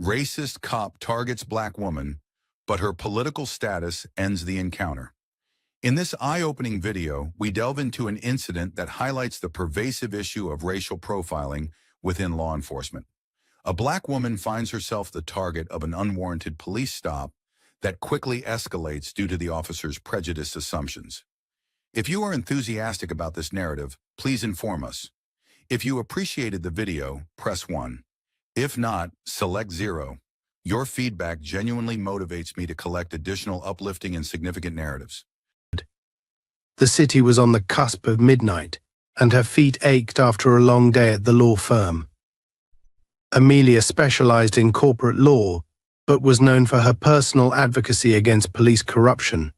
Racist cop targets black woman, but her political status ends the encounter. In this eye-opening video, we delve into an incident that highlights the pervasive issue of racial profiling within law enforcement. A black woman finds herself the target of an unwarranted police stop that quickly escalates due to the officer's prejudiced assumptions. If you are enthusiastic about this narrative, please inform us. If you appreciated the video, press 1. If not, select 0. Your feedback genuinely motivates me to collect additional uplifting and significant narratives. The city was on the cusp of midnight, and her feet ached after a long day at the law firm. Amelia specialized in corporate law, but was known for her personal advocacy against police corruption.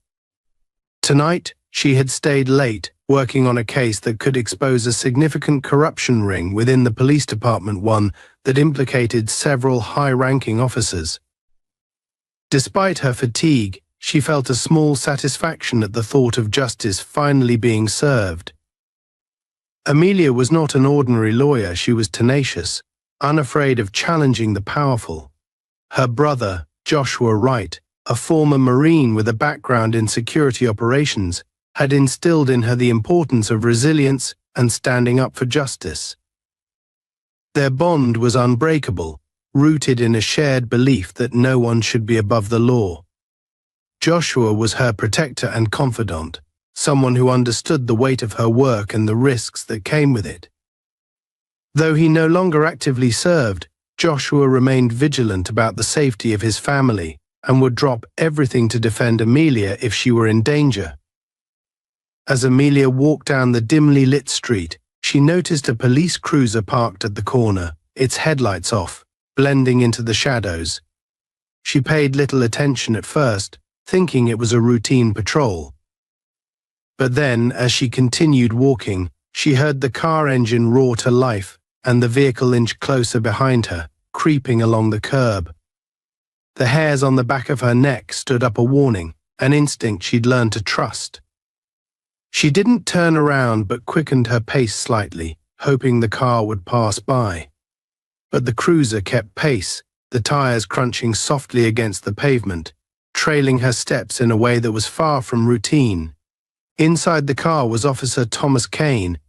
Tonight, she had stayed late, working on a case that could expose a significant corruption ring within the police department, one that implicated several high-ranking officers. Despite her fatigue, she felt a small satisfaction at the thought of justice finally being served. Amelia was not an ordinary lawyer. She was tenacious, unafraid of challenging the powerful. Her brother, Joshua Wright, a former Marine with a background in security operations, had instilled in her the importance of resilience and standing up for justice. Their bond was unbreakable, rooted in a shared belief that no one should be above the law. Joshua was her protector and confidant, someone who understood the weight of her work and the risks that came with it. Though he no longer actively served, Joshua remained vigilant about the safety of his family and would drop everything to defend Amelia if she were in danger. As Amelia walked down the dimly lit street, she noticed a police cruiser parked at the corner, its headlights off, blending into the shadows. She paid little attention at first, thinking it was a routine patrol. But then, as she continued walking, she heard the car engine roar to life and the vehicle inch closer behind her, creeping along the curb. The hairs on the back of her neck stood up a warning, an instinct she'd learned to trust. She didn't turn around but quickened her pace slightly, hoping the car would pass by. But the cruiser kept pace, the tires crunching softly against the pavement, trailing her steps in a way that was far from routine. Inside the car was Officer Thomas Kane,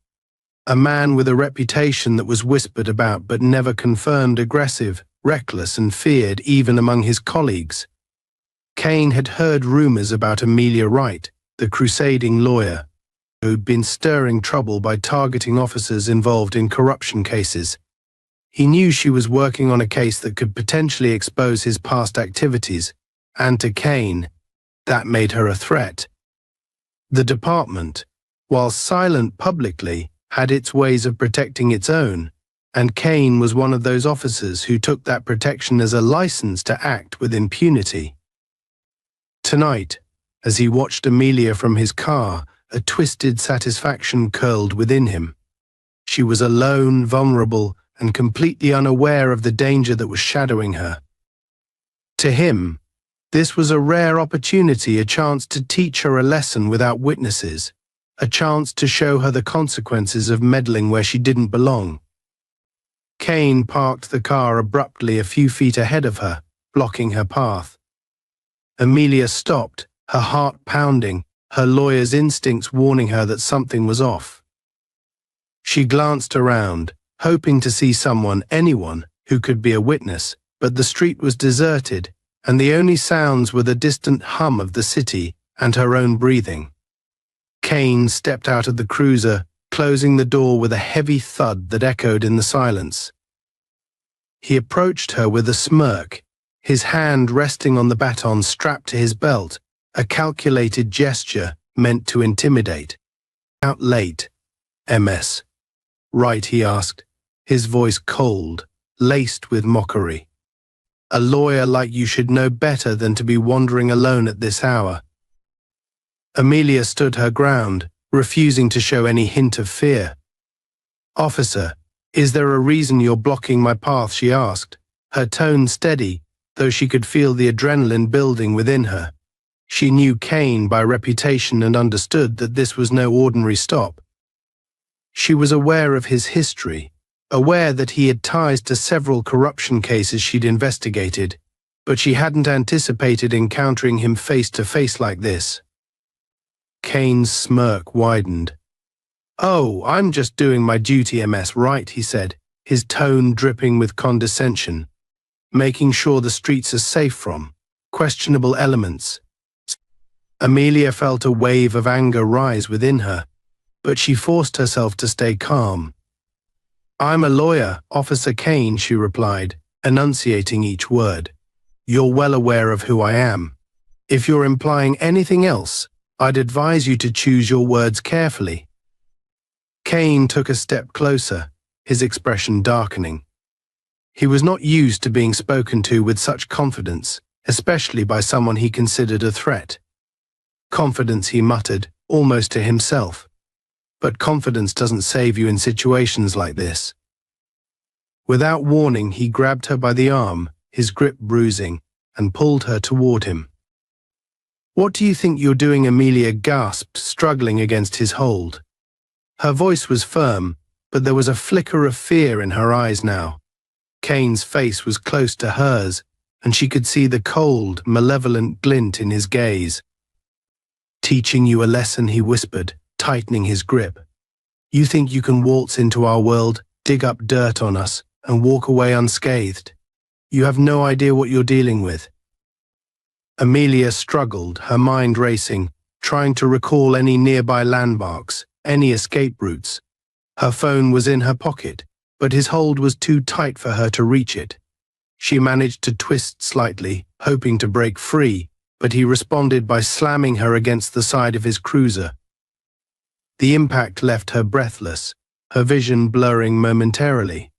a man with a reputation that was whispered about but never confirmed, aggressive, reckless, and feared even among his colleagues. Kane had heard rumors about Amelia Wright, the crusading lawyer, who'd been stirring trouble by targeting officers involved in corruption cases. He knew she was working on a case that could potentially expose his past activities, and to Kane, that made her a threat. The department, while silent publicly, had its ways of protecting its own, and Kane was one of those officers who took that protection as a license to act with impunity. Tonight, as he watched Amelia from his car, a twisted satisfaction curled within him. She was alone, vulnerable, and completely unaware of the danger that was shadowing her. To him, this was a rare opportunity, a chance to teach her a lesson without witnesses, a chance to show her the consequences of meddling where she didn't belong. Kane parked the car abruptly a few feet ahead of her, blocking her path. Amelia stopped, her heart pounding, her lawyer's instincts warning her that something was off. She glanced around, hoping to see someone, anyone, who could be a witness, but the street was deserted, and the only sounds were the distant hum of the city and her own breathing. Kane stepped out of the cruiser, closing the door with a heavy thud that echoed in the silence. He approached her with a smirk, his hand resting on the baton strapped to his belt, a calculated gesture meant to intimidate. "Out late, MS. Right?" he asked, his voice cold, laced with mockery. "A lawyer like you should know better than to be wandering alone at this hour." Amelia stood her ground, refusing to show any hint of fear. "Officer, is there a reason you're blocking my path?" she asked, her tone steady, though she could feel the adrenaline building within her. She knew Kane by reputation and understood that this was no ordinary stop. She was aware of his history, aware that he had ties to several corruption cases she'd investigated, but she hadn't anticipated encountering him face to face like this. Kane's smirk widened. "Oh, I'm just doing my duty, MS, right?" he said, his tone dripping with condescension, making sure the streets are safe from questionable elements. Amelia felt a wave of anger rise within her, but she forced herself to stay calm. "I'm a lawyer, Officer Kane," she replied, enunciating each word. "You're well aware of who I am. If you're implying anything else, I'd advise you to choose your words carefully." Kane took a step closer, his expression darkening. He was not used to being spoken to with such confidence, especially by someone he considered a threat. "Confidence," he muttered, almost to himself. But confidence doesn't save you in situations like this. Without warning, he grabbed her by the arm, his grip bruising, and pulled her toward him. "What do you think you're doing?" Amelia gasped, struggling against his hold. Her voice was firm, but there was a flicker of fear in her eyes now. Kane's face was close to hers, and she could see the cold, malevolent glint in his gaze. "Teaching you a lesson," he whispered, tightening his grip. "You think you can waltz into our world, dig up dirt on us, and walk away unscathed? You have no idea what you're dealing with." Amelia struggled, her mind racing, trying to recall any nearby landmarks, any escape routes. Her phone was in her pocket, but his hold was too tight for her to reach it. She managed to twist slightly, hoping to break free, but he responded by slamming her against the side of his cruiser. The impact left her breathless, her vision blurring momentarily.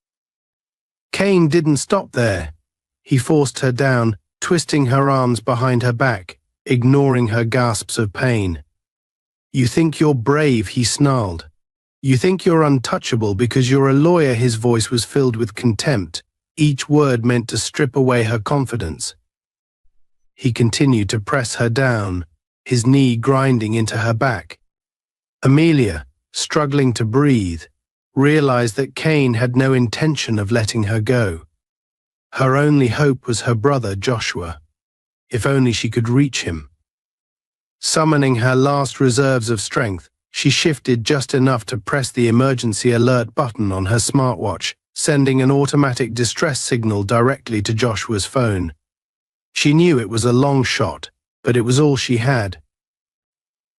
Kane didn't stop there. He forced her down, twisting her arms behind her back, ignoring her gasps of pain. "You think you're brave," he snarled. "You think you're untouchable because you're a lawyer." His voice was filled with contempt, each word meant to strip away her confidence. He continued to press her down, his knee grinding into her back. Amelia, struggling to breathe, realized that Kane had no intention of letting her go. Her only hope was her brother Joshua. If only she could reach him. Summoning her last reserves of strength, she shifted just enough to press the emergency alert button on her smartwatch, sending an automatic distress signal directly to Joshua's phone. She knew it was a long shot, but it was all she had.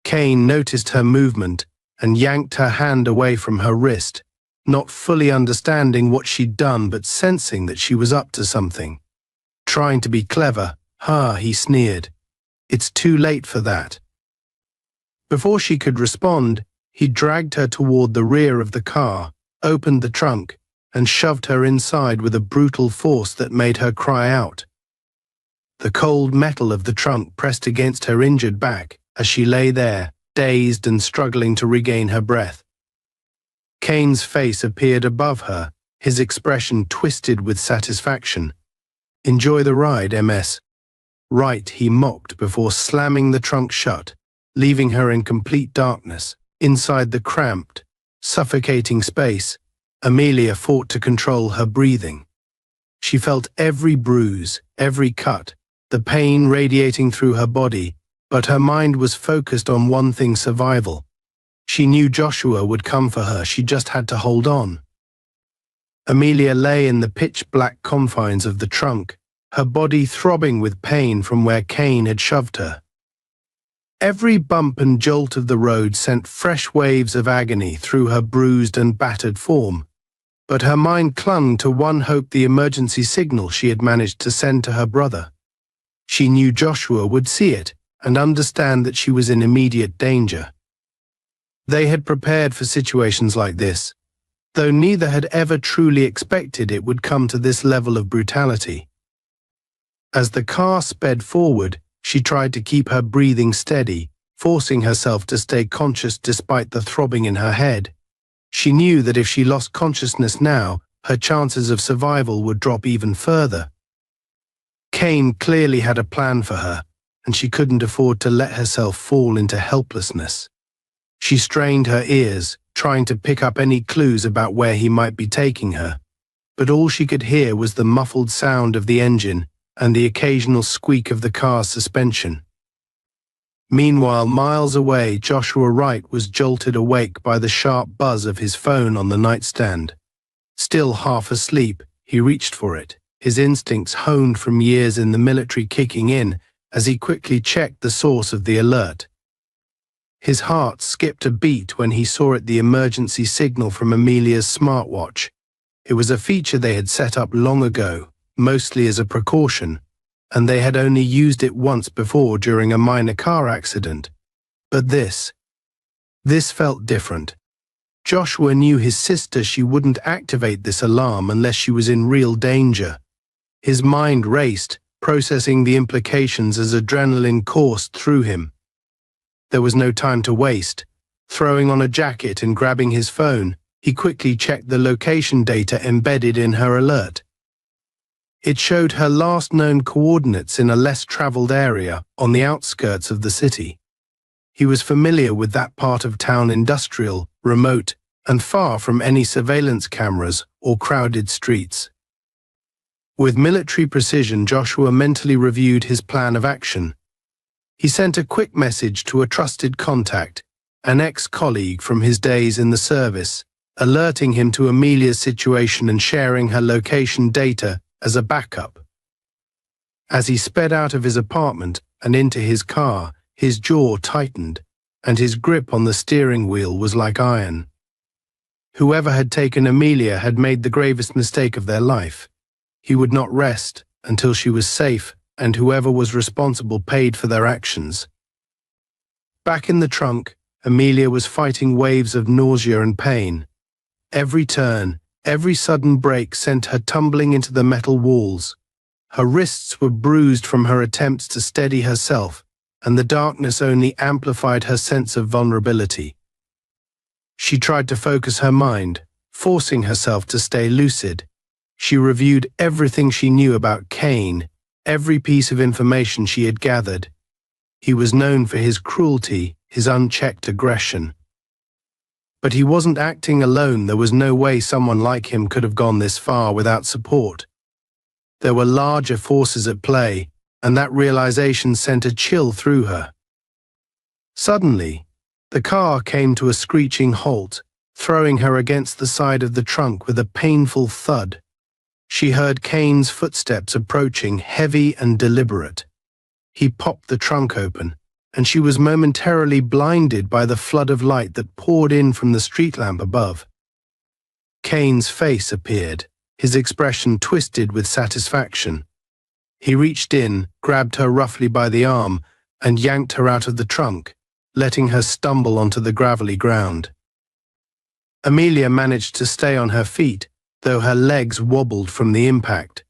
Kane noticed her movement and yanked her hand away from her wrist, not fully understanding what she'd done but sensing that she was up to something. "Trying to be clever, huh?" he sneered. "It's too late for that." Before she could respond, he dragged her toward the rear of the car, opened the trunk, and shoved her inside with a brutal force that made her cry out. The cold metal of the trunk pressed against her injured back as she lay there, dazed and struggling to regain her breath. Kane's face appeared above her, his expression twisted with satisfaction. "Enjoy the ride, MS." "Right," he mocked before slamming the trunk shut, leaving her in complete darkness. Inside the cramped, suffocating space, Amelia fought to control her breathing. She felt every bruise, every cut, the pain radiating through her body, but her mind was focused on one thing: survival. She knew Joshua would come for her, she just had to hold on. Amelia lay in the pitch-black confines of the trunk, her body throbbing with pain from where Kane had shoved her. Every bump and jolt of the road sent fresh waves of agony through her bruised and battered form, but her mind clung to one hope: the emergency signal she had managed to send to her brother. She knew Joshua would see it and understand that she was in immediate danger. They had prepared for situations like this, though neither had ever truly expected it would come to this level of brutality. As the car sped forward, she tried to keep her breathing steady, forcing herself to stay conscious despite the throbbing in her head. She knew that if she lost consciousness now, her chances of survival would drop even further. Kane clearly had a plan for her, and she couldn't afford to let herself fall into helplessness. She strained her ears, trying to pick up any clues about where he might be taking her, but all she could hear was the muffled sound of the engine and the occasional squeak of the car's suspension. Meanwhile, miles away, Joshua Wright was jolted awake by the sharp buzz of his phone on the nightstand. Still half asleep, he reached for it, his instincts honed from years in the military kicking in as he quickly checked the source of the alert. His heart skipped a beat when he saw it, the emergency signal from Amelia's smartwatch. It was a feature they had set up long ago, mostly as a precaution, and they had only used it once before during a minor car accident. But this felt different. Joshua knew his sister. She wouldn't activate this alarm unless she was in real danger. His mind raced, processing the implications as adrenaline coursed through him. There was no time to waste. Throwing on a jacket and grabbing his phone, he quickly checked the location data embedded in her alert. It showed her last known coordinates in a less traveled area on the outskirts of the city. He was familiar with that part of town, industrial, remote, and far from any surveillance cameras or crowded streets. With military precision, Joshua mentally reviewed his plan of action. He sent a quick message to a trusted contact, an ex-colleague from his days in the service, alerting him to Amelia's situation and sharing her location data as a backup. As he sped out of his apartment and into his car, his jaw tightened, and his grip on the steering wheel was like iron. Whoever had taken Amelia had made the gravest mistake of their life. He would not rest until she was safe, and whoever was responsible paid for their actions. Back in the trunk, Amelia was fighting waves of nausea and pain. Every turn, every sudden break sent her tumbling into the metal walls. Her wrists were bruised from her attempts to steady herself, and the darkness only amplified her sense of vulnerability. She tried to focus her mind, forcing herself to stay lucid. She reviewed everything she knew about Kane, every piece of information she had gathered. He was known for his cruelty, his unchecked aggression. But he wasn't acting alone. There was no way someone like him could have gone this far without support. There were larger forces at play, and that realization sent a chill through her. Suddenly, the car came to a screeching halt, throwing her against the side of the trunk with a painful thud. She heard Kane's footsteps approaching, heavy and deliberate. He popped the trunk open, and she was momentarily blinded by the flood of light that poured in from the street lamp above. Kane's face appeared, his expression twisted with satisfaction. He reached in, grabbed her roughly by the arm, and yanked her out of the trunk, letting her stumble onto the gravelly ground. Amelia managed to stay on her feet, though her legs wobbled from the impact.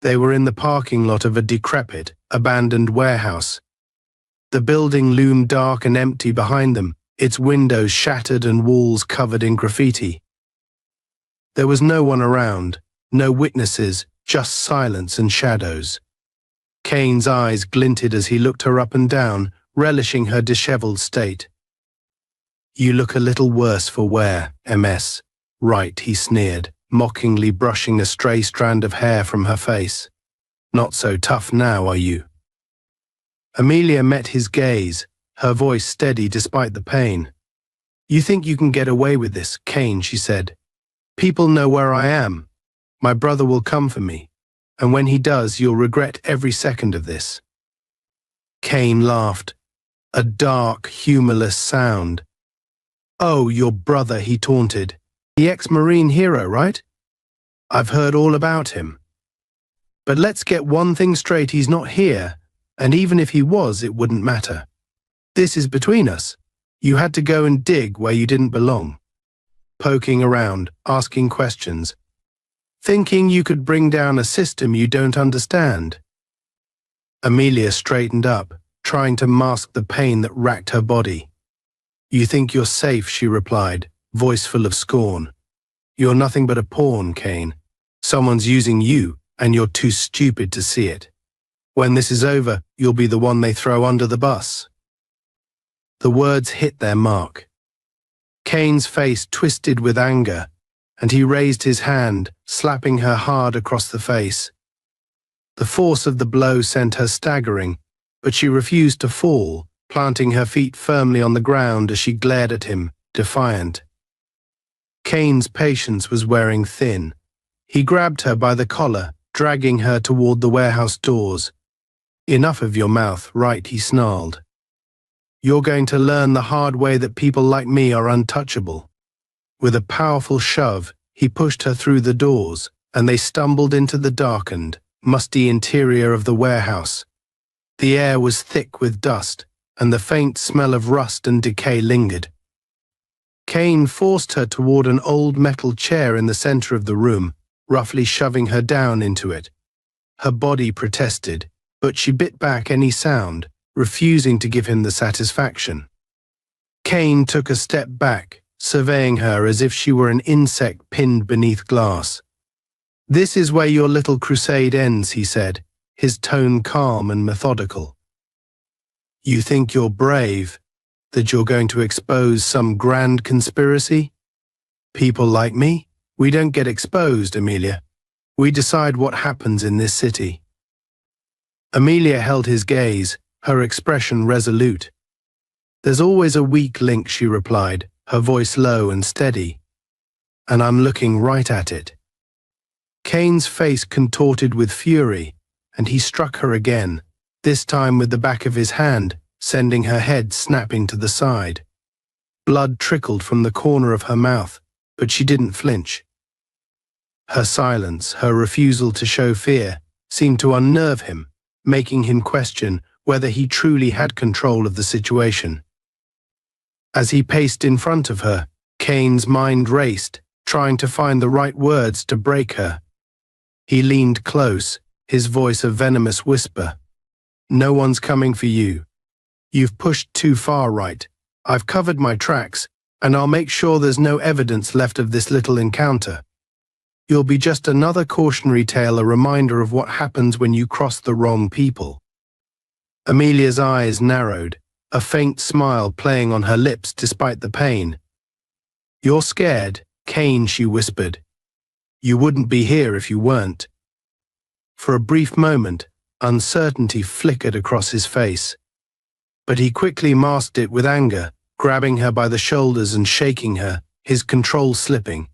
They were in the parking lot of a decrepit, abandoned warehouse. The building loomed dark and empty behind them, its windows shattered and walls covered in graffiti. There was no one around, no witnesses, just silence and shadows. Kane's eyes glinted as he looked her up and down, relishing her disheveled state. "You look a little worse for wear, MS. Right," he sneered, mockingly brushing a stray strand of hair from her face. "Not so tough now, are you?" Amelia met his gaze, her voice steady despite the pain. "You think you can get away with this, Kane," she said. "People know where I am. My brother will come for me, and when he does, you'll regret every second of this." Kane laughed, a dark, humorless sound. "Oh, your brother," he taunted. "The ex-Marine hero, right? I've heard all about him. But let's get one thing straight, he's not here, and even if he was, it wouldn't matter. This is between us. You had to go and dig where you didn't belong. Poking around, asking questions, thinking you could bring down a system you don't understand." Amelia straightened up, trying to mask the pain that racked her body. "You think you're safe," she replied, voice full of scorn. "You're nothing but a pawn, Kane. Someone's using you, and you're too stupid to see it. When this is over, you'll be the one they throw under the bus." The words hit their mark. Kane's face twisted with anger, and he raised his hand, slapping her hard across the face. The force of the blow sent her staggering, but she refused to fall, planting her feet firmly on the ground as she glared at him, defiant. Kane's patience was wearing thin. He grabbed her by the collar, dragging her toward the warehouse doors. "Enough of your mouth, right?" he snarled. "You're going to learn the hard way that people like me are untouchable." With a powerful shove, he pushed her through the doors, and they stumbled into the darkened, musty interior of the warehouse. The air was thick with dust, and the faint smell of rust and decay lingered. Kane forced her toward an old metal chair in the center of the room, roughly shoving her down into it. Her body protested, but she bit back any sound, refusing to give him the satisfaction. Kane took a step back, surveying her as if she were an insect pinned beneath glass. "This is where your little crusade ends," he said, his tone calm and methodical. "You think you're brave, that you're going to expose some grand conspiracy? People like me, we don't get exposed, Amelia. We decide what happens in this city." Amelia held his gaze, her expression resolute. "There's always a weak link," she replied, her voice low and steady. "And I'm looking right at it." Kane's face contorted with fury, and he struck her again, this time with the back of his hand, sending her head snapping to the side. Blood trickled from the corner of her mouth, but she didn't flinch. Her silence, her refusal to show fear, seemed to unnerve him, making him question whether he truly had control of the situation. As he paced in front of her, Kane's mind raced, trying to find the right words to break her. He leaned close, his voice a venomous whisper. "No one's coming for you. You've pushed too far right. I've covered my tracks, and I'll make sure there's no evidence left of this little encounter. You'll be just another cautionary tale, a reminder of what happens when you cross the wrong people." Amelia's eyes narrowed, a faint smile playing on her lips despite the pain. "You're scared, Kane," she whispered. "You wouldn't be here if you weren't." For a brief moment, uncertainty flickered across his face. But he quickly masked it with anger, grabbing her by the shoulders and shaking her, his control slipping.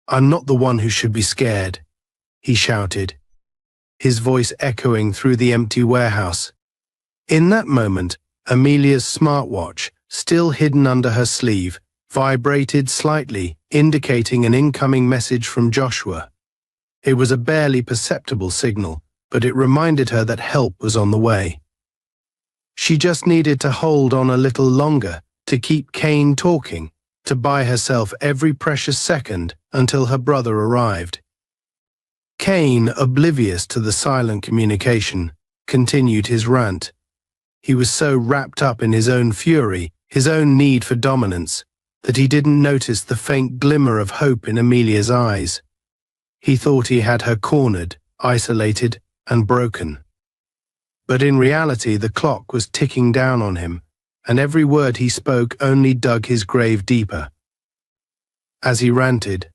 "I'm not the one who should be scared," he shouted, his voice echoing through the empty warehouse. In that moment, Amelia's smartwatch, still hidden under her sleeve, vibrated slightly, indicating an incoming message from Joshua. It was a barely perceptible signal, but it reminded her that help was on the way. She just needed to hold on a little longer, to keep Kane talking, to buy herself every precious second until her brother arrived. Kane, oblivious to the silent communication, continued his rant. He was so wrapped up in his own fury, his own need for dominance, that he didn't notice the faint glimmer of hope in Amelia's eyes. He thought he had her cornered, isolated, and broken. But in reality, the clock was ticking down on him, and every word he spoke only dug his grave deeper. As he ranted,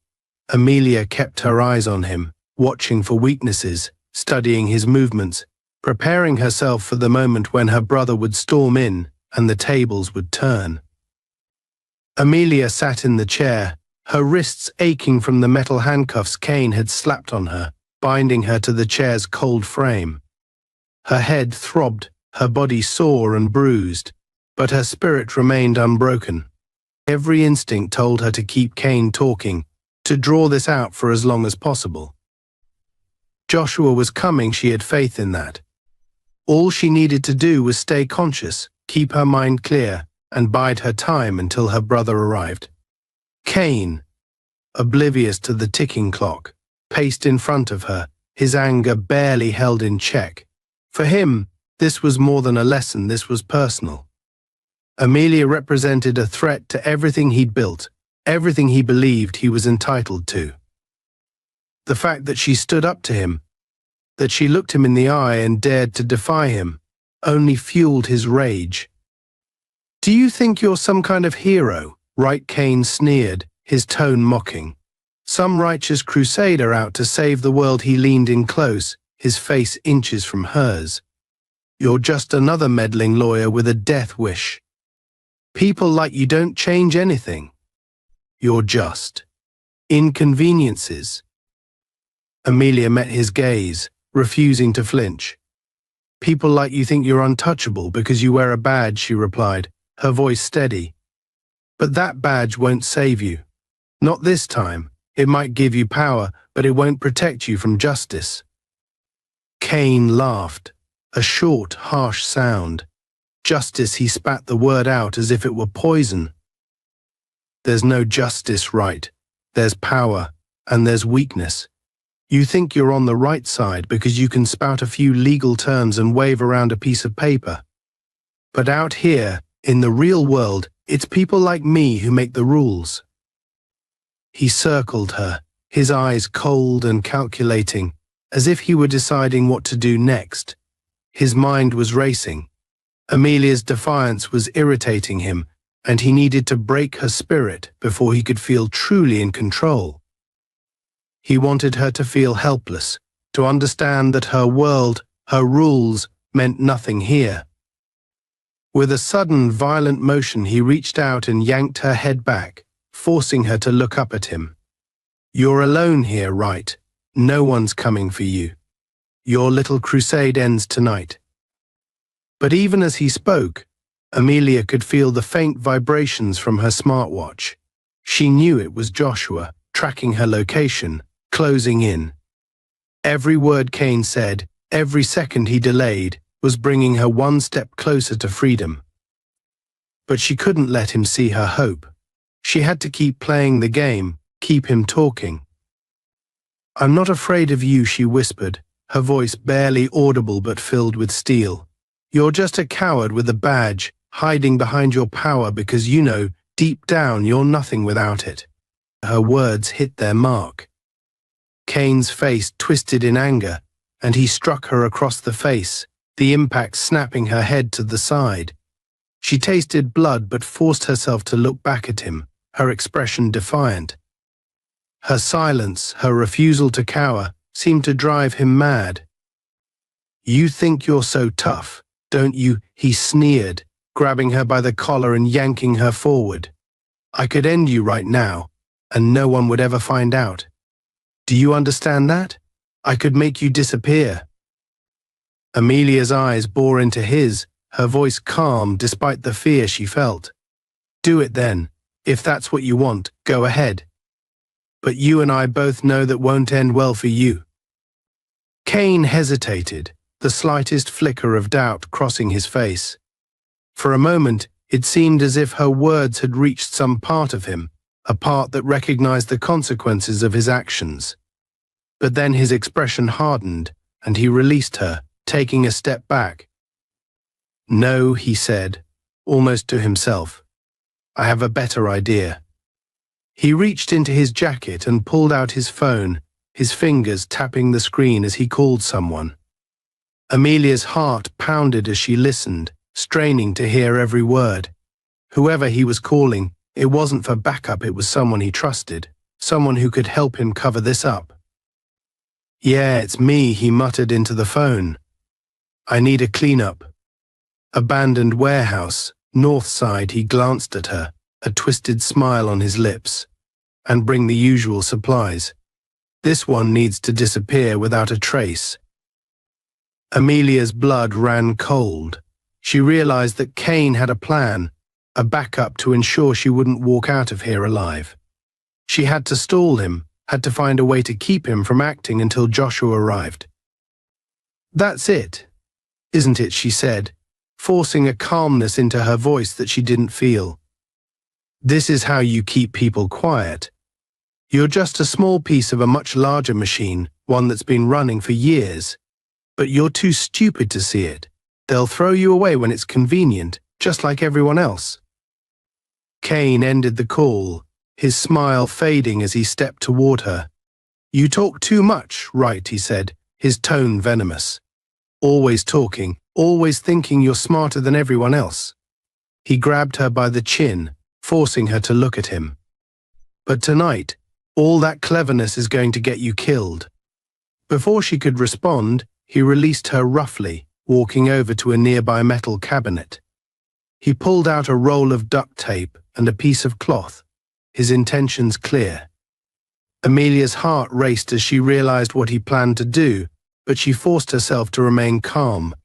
Amelia kept her eyes on him, watching for weaknesses, studying his movements, preparing herself for the moment when her brother would storm in and the tables would turn. Amelia sat in the chair, her wrists aching from the metal handcuffs Kane had slapped on her, binding her to the chair's cold frame. Her head throbbed, her body sore and bruised, but her spirit remained unbroken. Every instinct told her to keep Kane talking, to draw this out for as long as possible. Joshua was coming, she had faith in that. All she needed to do was stay conscious, keep her mind clear, and bide her time until her brother arrived. Kane, oblivious to the ticking clock, paced in front of her, his anger barely held in check. For him, this was more than a lesson, this was personal. Amelia represented a threat to everything he'd built, everything he believed he was entitled to. The fact that she stood up to him, that she looked him in the eye and dared to defy him, only fueled his rage. "Do you think you're some kind of hero, Right, Cain sneered, his tone mocking. Some righteous crusader out to save the world. He leaned in close, his face inches from hers. You're just another meddling lawyer with a death wish. People like you don't change anything. You're just inconveniences. Amelia met his gaze, refusing to flinch. People like you think you're untouchable because you wear a badge, she replied, her voice steady. But that badge won't save you. Not this time. It might give you power, but it won't protect you from justice. Cain laughed, a short, harsh sound. Justice, he spat the word out as if it were poison. There's no justice, right? There's power, and there's weakness. You think you're on the right side because you can spout a few legal terms and wave around a piece of paper. But out here, in the real world, it's people like me who make the rules. He circled her, his eyes cold and calculating, as if he were deciding what to do next. His mind was racing. Amelia's defiance was irritating him, and he needed to break her spirit before he could feel truly in control. He wanted her to feel helpless, to understand that her world, her rules, meant nothing here. With a sudden, violent motion, he reached out and yanked her head back, forcing her to look up at him. You're alone here, right? No one's coming for you. Your little crusade ends tonight. But even as he spoke, Amelia could feel the faint vibrations from her smartwatch. She knew it was Joshua, tracking her location, closing in. Every word Cain said, every second he delayed, was bringing her one step closer to freedom. But she couldn't let him see her hope. She had to keep playing the game, keep him talking. I'm not afraid of you, she whispered, her voice barely audible but filled with steel. You're just a coward with a badge, hiding behind your power because you know, deep down, you're nothing without it. Her words hit their mark. Cain's face twisted in anger, and he struck her across the face, the impact snapping her head to the side. She tasted blood but forced herself to look back at him, her expression defiant. Her silence, her refusal to cower, seemed to drive him mad. You think you're so tough, don't you? He sneered, grabbing her by the collar and yanking her forward. I could end you right now, and no one would ever find out. Do you understand that? I could make you disappear. Amelia's eyes bore into his, her voice calm despite the fear she felt. Do it then. If that's what you want, go ahead. But you and I both know that won't end well for you. Cain hesitated, the slightest flicker of doubt crossing his face. For a moment, it seemed as if her words had reached some part of him, a part that recognized the consequences of his actions. But then his expression hardened, and he released her, taking a step back. No, he said, almost to himself. I have a better idea. He reached into his jacket and pulled out his phone, his fingers tapping the screen as he called someone. Amelia's heart pounded as she listened, straining to hear every word. Whoever he was calling, it wasn't for backup, it was someone he trusted, someone who could help him cover this up. Yeah, it's me, he muttered into the phone. I need a cleanup. Abandoned warehouse, north side. He glanced at her, a twisted smile on his lips. And bring the usual supplies. This one needs to disappear without a trace. Amelia's blood ran cold. She realized that Cain had a plan, a backup to ensure she wouldn't walk out of here alive. She had to stall him, had to find a way to keep him from acting until Joshua arrived. That's it, isn't it? She said, forcing a calmness into her voice that she didn't feel. This is how you keep people quiet. You're just a small piece of a much larger machine, one that's been running for years. But you're too stupid to see it. They'll throw you away when it's convenient, just like everyone else. Cain ended the call, his smile fading as he stepped toward her. You talk too much, right? He said, his tone venomous. Always talking, always thinking you're smarter than everyone else. He grabbed her by the chin, forcing her to look at him. "But tonight, all that cleverness is going to get you killed." Before she could respond, he released her roughly, walking over to a nearby metal cabinet. He pulled out a roll of duct tape and a piece of cloth, his intentions clear. Amelia's heart raced as she realized what he planned to do, but she forced herself to remain calm.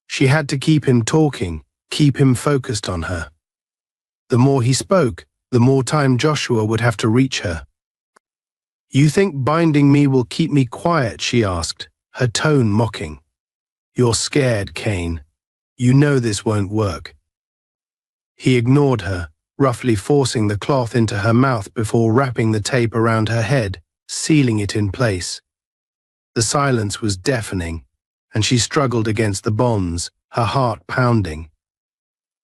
She had to keep him talking, keep him focused on her. The more he spoke, the more time Joshua would have to reach her. "You think binding me will keep me quiet?" she asked, her tone mocking. "You're scared, Kane. You know this won't work." He ignored her, roughly forcing the cloth into her mouth before wrapping the tape around her head, sealing it in place. The silence was deafening, and she struggled against the bonds, her heart pounding.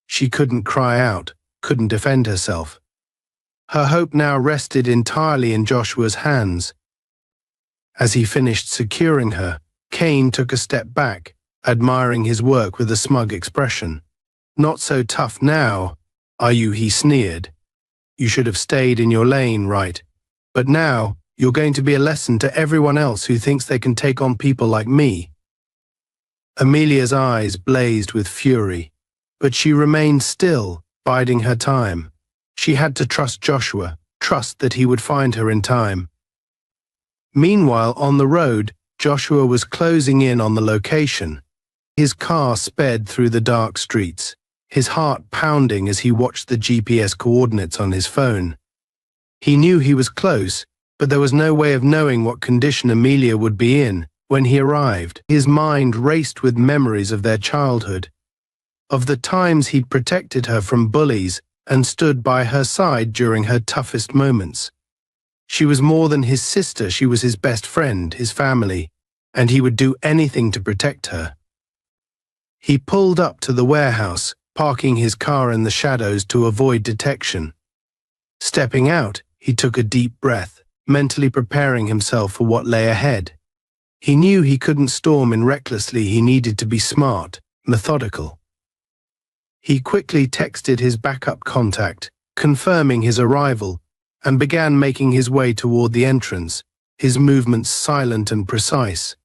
She couldn't cry out, couldn't defend herself. Her hope now rested entirely in Joshua's hands. As he finished securing her, Kane took a step back, admiring his work with a smug expression. "Not so tough now, are you?" he sneered. "You should have stayed in your lane, right? But now, you're going to be a lesson to everyone else who thinks they can take on people like me." Amelia's eyes blazed with fury, but she remained still, biding her time. She had to trust Joshua, trust that he would find her in time. Meanwhile, on the road, Joshua was closing in on the location. His car sped through the dark streets, his heart pounding as he watched the GPS coordinates on his phone. He knew he was close, but there was no way of knowing what condition Amelia would be in when he arrived. His mind raced with memories of their childhood, of the times he'd protected her from bullies and stood by her side during her toughest moments. She was more than his sister, she was his best friend, his family, and he would do anything to protect her. He pulled up to the warehouse, parking his car in the shadows to avoid detection. Stepping out, he took a deep breath, mentally preparing himself for what lay ahead. He knew he couldn't storm in recklessly, he needed to be smart, methodical. He quickly texted his backup contact, confirming his arrival, and began making his way toward the entrance, his movements silent and precise.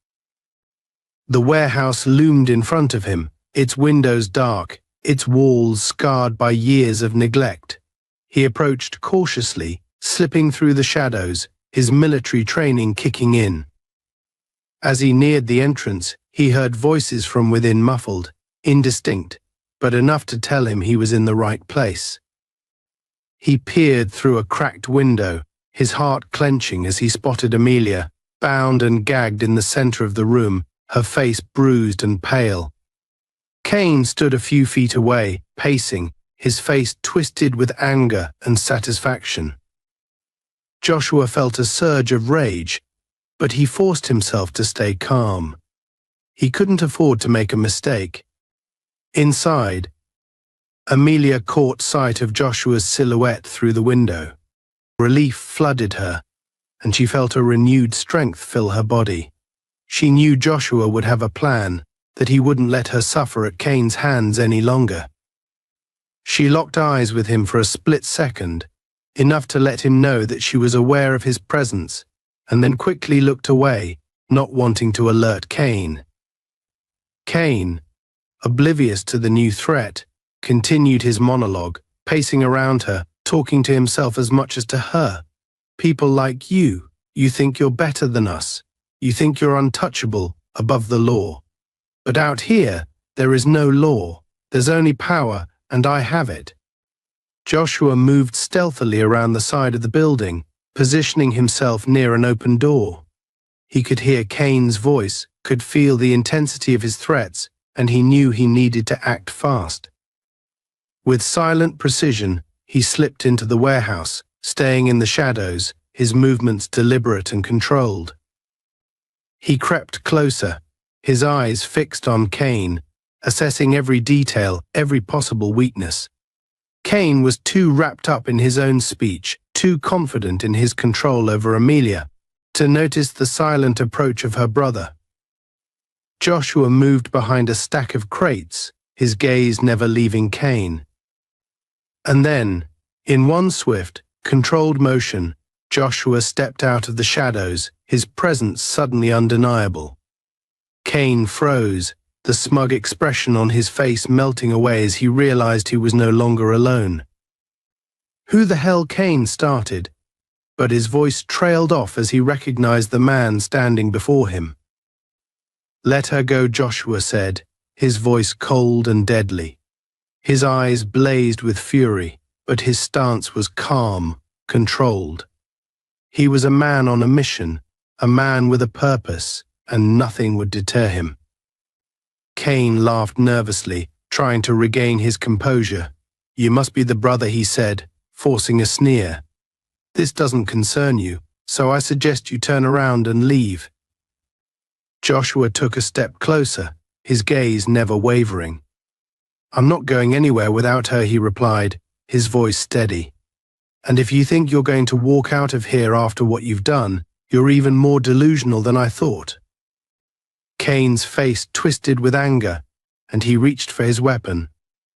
The warehouse loomed in front of him, its windows dark, its walls scarred by years of neglect. He approached cautiously, slipping through the shadows, his military training kicking in. As he neared the entrance, he heard voices from within, muffled, indistinct, but enough to tell him he was in the right place. He peered through a cracked window, his heart clenching as he spotted Amelia, bound and gagged in the center of the room, her face bruised and pale. Kane stood a few feet away, pacing, his face twisted with anger and satisfaction. Joshua felt a surge of rage, but he forced himself to stay calm. He couldn't afford to make a mistake. Inside, Amelia caught sight of Joshua's silhouette through the window. Relief flooded her, and she felt a renewed strength fill her body. She knew Joshua would have a plan, that he wouldn't let her suffer at Kane's hands any longer. She locked eyes with him for a split second, enough to let him know that she was aware of his presence, and then quickly looked away, not wanting to alert Kane. Kane, oblivious to the new threat, continued his monologue, pacing around her, talking to himself as much as to her. "People like you think you're better than us. You think you're untouchable, above the law. But out here, there is no law. There's only power, and I have it." Joshua moved stealthily around the side of the building, positioning himself near an open door. He could hear Kane's voice, could feel the intensity of his threats, and he knew he needed to act fast. With silent precision, he slipped into the warehouse, staying in the shadows, his movements deliberate and controlled. He crept closer, his eyes fixed on Kane, assessing every detail, every possible weakness. Kane was too wrapped up in his own speech, too confident in his control over Amelia, to notice the silent approach of her brother. Joshua moved behind a stack of crates, his gaze never leaving Kane. And then, in one swift, controlled motion, Joshua stepped out of the shadows, his presence suddenly undeniable. Cain froze, the smug expression on his face melting away as he realized he was no longer alone. "Who the hell?" Cain started, but his voice trailed off as he recognized the man standing before him. "Let her go," Joshua said, his voice cold and deadly. His eyes blazed with fury, but his stance was calm, controlled. He was a man on a mission, a man with a purpose, and nothing would deter him. Cain laughed nervously, trying to regain his composure. "You must be the brother," he said, forcing a sneer. "This doesn't concern you, so I suggest you turn around and leave." Joshua took a step closer, his gaze never wavering. "I'm not going anywhere without her," he replied, his voice steady. "And if you think you're going to walk out of here after what you've done, you're even more delusional than I thought." Cain's face twisted with anger, and he reached for his weapon,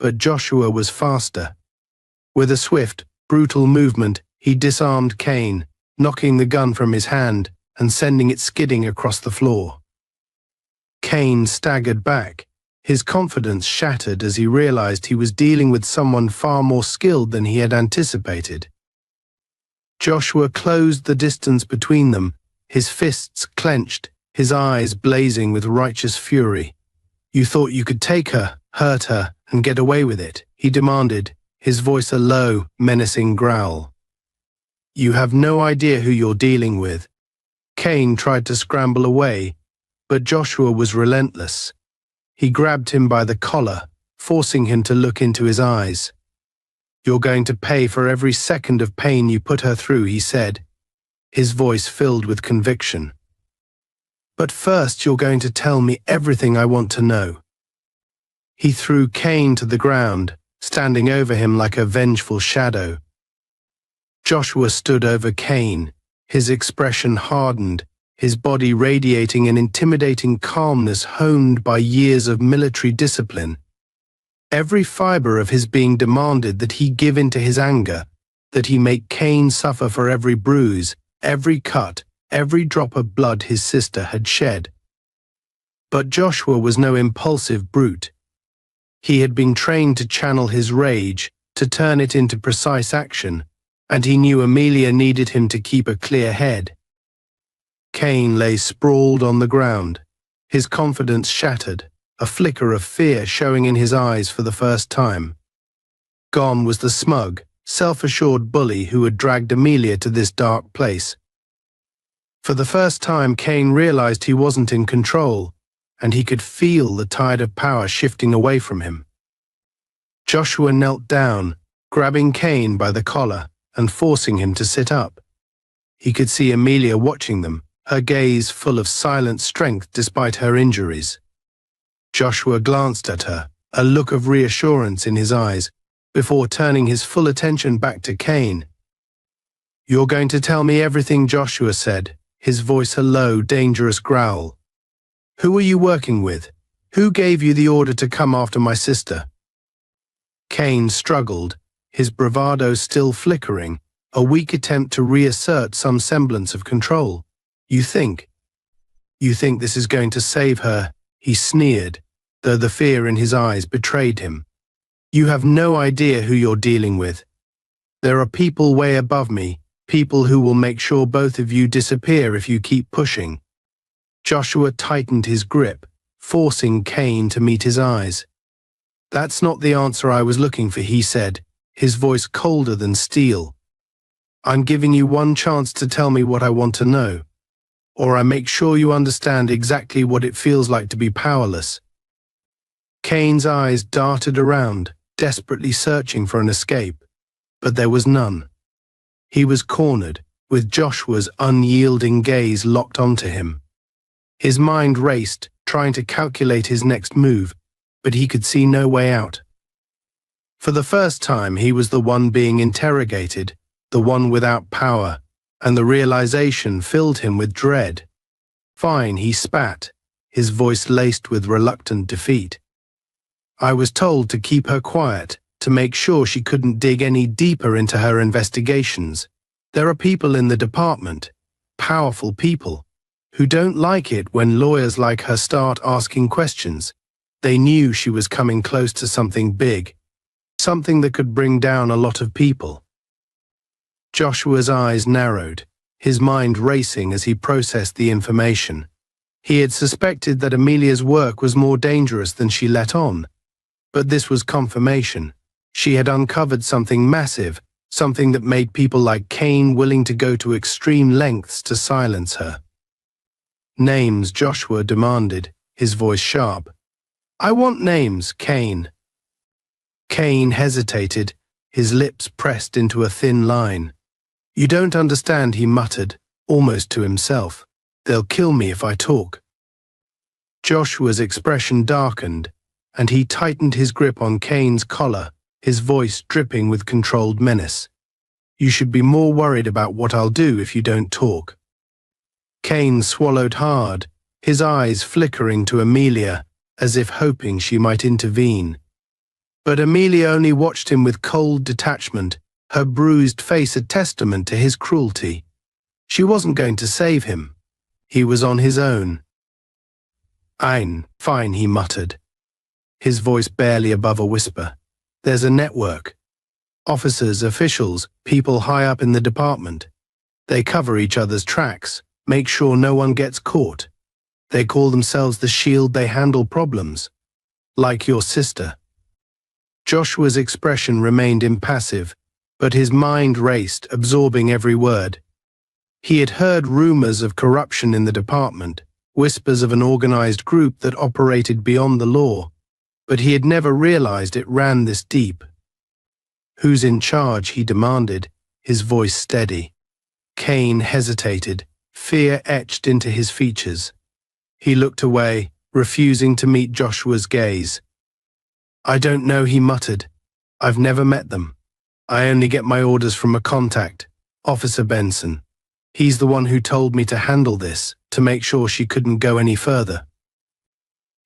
but Joshua was faster. With a swift, brutal movement, he disarmed Cain, knocking the gun from his hand and sending it skidding across the floor. Cain staggered back, his confidence shattered as he realized he was dealing with someone far more skilled than he had anticipated. Joshua closed the distance between them, his fists clenched, his eyes blazing with righteous fury. "You thought you could take her, hurt her, and get away with it?" he demanded, his voice a low, menacing growl. "You have no idea who you're dealing with." Cain tried to scramble away, but Joshua was relentless. He grabbed him by the collar, forcing him to look into his eyes. "You're going to pay for every second of pain you put her through," he said, his voice filled with conviction. "But first you're going to tell me everything I want to know." He threw Cain to the ground, standing over him like a vengeful shadow. Joshua stood over Cain, his expression hardened, his body radiating an intimidating calmness honed by years of military discipline. Every fiber of his being demanded that he give in to his anger, that he make Cain suffer for every bruise, every cut, every drop of blood his sister had shed. But Joshua was no impulsive brute. He had been trained to channel his rage, to turn it into precise action, and he knew Amelia needed him to keep a clear head. Cain lay sprawled on the ground, his confidence shattered, a flicker of fear showing in his eyes for the first time. Gone was the smug, self-assured bully who had dragged Amelia to this dark place. For the first time, Cain realized he wasn't in control, and he could feel the tide of power shifting away from him. Joshua knelt down, grabbing Cain by the collar and forcing him to sit up. He could see Amelia watching them, her gaze full of silent strength despite her injuries. Joshua glanced at her, a look of reassurance in his eyes, before turning his full attention back to Cain. "You're going to tell me everything," Joshua said, his voice a low, dangerous growl. "Who are you working with? Who gave you the order to come after my sister?" Cain struggled, his bravado still flickering, a weak attempt to reassert some semblance of control. You think this is going to save her?" he sneered, though the fear in his eyes betrayed him. "You have no idea who you're dealing with. There are people way above me, people who will make sure both of you disappear if you keep pushing." Joshua tightened his grip, forcing Cain to meet his eyes. "That's not the answer I was looking for," he said, his voice colder than steel. "I'm giving you one chance to tell me what I want to know, or I make sure you understand exactly what it feels like to be powerless." Cain's eyes darted around, desperately searching for an escape, but there was none. He was cornered, with Joshua's unyielding gaze locked onto him. His mind raced, trying to calculate his next move, but he could see no way out. For the first time, he was the one being interrogated, the one without power, and the realization filled him with dread. "Fine," he spat, his voice laced with reluctant defeat. "I was told to keep her quiet, to make sure she couldn't dig any deeper into her investigations. There are people in the department, powerful people, who don't like it when lawyers like her start asking questions. They knew she was coming close to something big, something that could bring down a lot of people. Joshua's eyes narrowed, his mind racing as he processed the information. He had suspected that Amelia's work was more dangerous than she let on, but this was confirmation. She had uncovered something massive, something that made people like Kane willing to go to extreme lengths to silence her. Names, Joshua demanded, his voice sharp. I want names, Kane. Kane hesitated, his lips pressed into a thin line. You don't understand, he muttered, almost to himself. They'll kill me if I talk. Joshua's expression darkened, and he tightened his grip on Kane's collar, his voice dripping with controlled menace. You should be more worried about what I'll do if you don't talk. Kane swallowed hard, his eyes flickering to Amelia, as if hoping she might intervene. But Amelia only watched him with cold detachment, her bruised face a testament to his cruelty. She wasn't going to save him. He was on his own. Fine, he muttered, his voice barely above a whisper. There's a network. Officers, officials, people high up in the department. They cover each other's tracks, make sure no one gets caught. They call themselves the Shield. They handle problems. Like your sister. Joshua's expression remained impassive, but his mind raced, absorbing every word. He had heard rumors of corruption in the department, whispers of an organized group that operated beyond the law, but he had never realized it ran this deep. Who's in charge? He demanded, his voice steady. Kane hesitated, fear etched into his features. He looked away, refusing to meet Joshua's gaze. I don't know, he muttered. I've never met them. I only get my orders from a contact, Officer Benson. He's the one who told me to handle this, to make sure she couldn't go any further.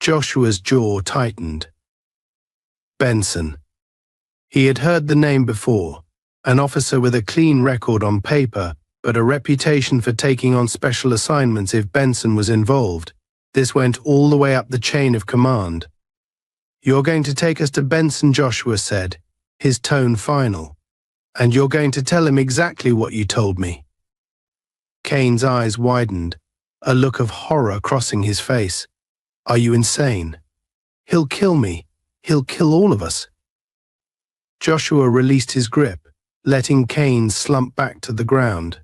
Joshua's jaw tightened. Benson. He had heard the name before, an officer with a clean record on paper, but a reputation for taking on special assignments if Benson was involved. This went all the way up the chain of command. You're going to take us to Benson, Joshua said, his tone final. And you're going to tell him exactly what you told me. Kane's eyes widened, a look of horror crossing his face. Are you insane? He'll kill me. He'll kill all of us. Joshua released his grip, letting Kane slump back to the ground.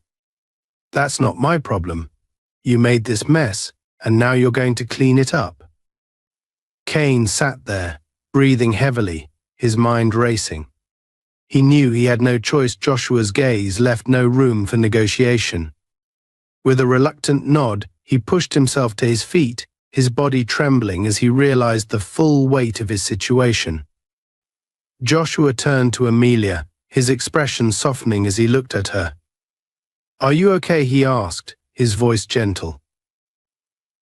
That's not my problem. You made this mess, and now you're going to clean it up. Kane sat there, breathing heavily, his mind racing. He knew he had no choice. Joshua's gaze left no room for negotiation. With a reluctant nod, he pushed himself to his feet, his body trembling as he realized the full weight of his situation. Joshua turned to Amelia, his expression softening as he looked at her. Are you okay? He asked, his voice gentle.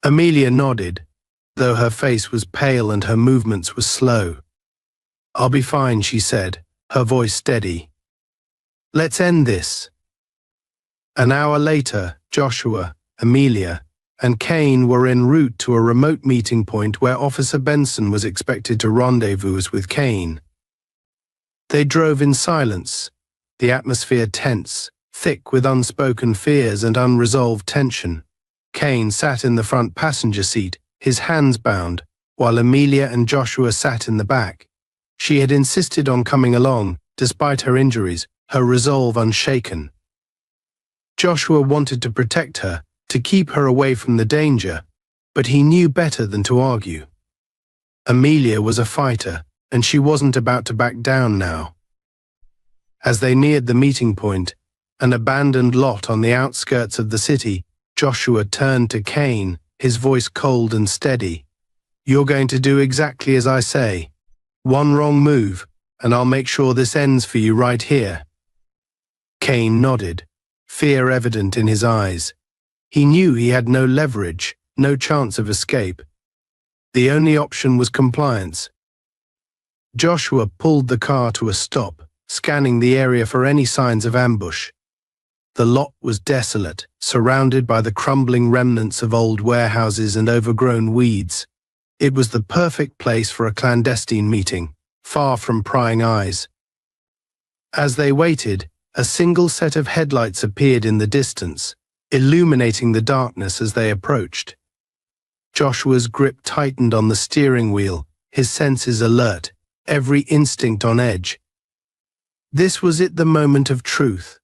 Amelia nodded, though her face was pale and her movements were slow. I'll be fine, she said, her voice steady. Let's end this. An hour later, Joshua, Amelia, and Kane were en route to a remote meeting point where Officer Benson was expected to rendezvous with Kane. They drove in silence, the atmosphere tense, thick with unspoken fears and unresolved tension. Kane sat in the front passenger seat, his hands bound, while Amelia and Joshua sat in the back. She had insisted on coming along, despite her injuries, her resolve unshaken. Joshua wanted to protect her, to keep her away from the danger, but he knew better than to argue. Amelia was a fighter, and she wasn't about to back down now. As they neared the meeting point, an abandoned lot on the outskirts of the city, Joshua turned to Kane, his voice cold and steady. You're going to do exactly as I say. One wrong move, and I'll make sure this ends for you right here. Kane nodded, fear evident in his eyes. He knew he had no leverage, no chance of escape. The only option was compliance. Joshua pulled the car to a stop, scanning the area for any signs of ambush. The lot was desolate, surrounded by the crumbling remnants of old warehouses and overgrown weeds. It was the perfect place for a clandestine meeting, far from prying eyes. As they waited, a single set of headlights appeared in the distance, illuminating the darkness as they approached. Joshua's grip tightened on the steering wheel, his senses alert, every instinct on edge. This was it, the moment of truth.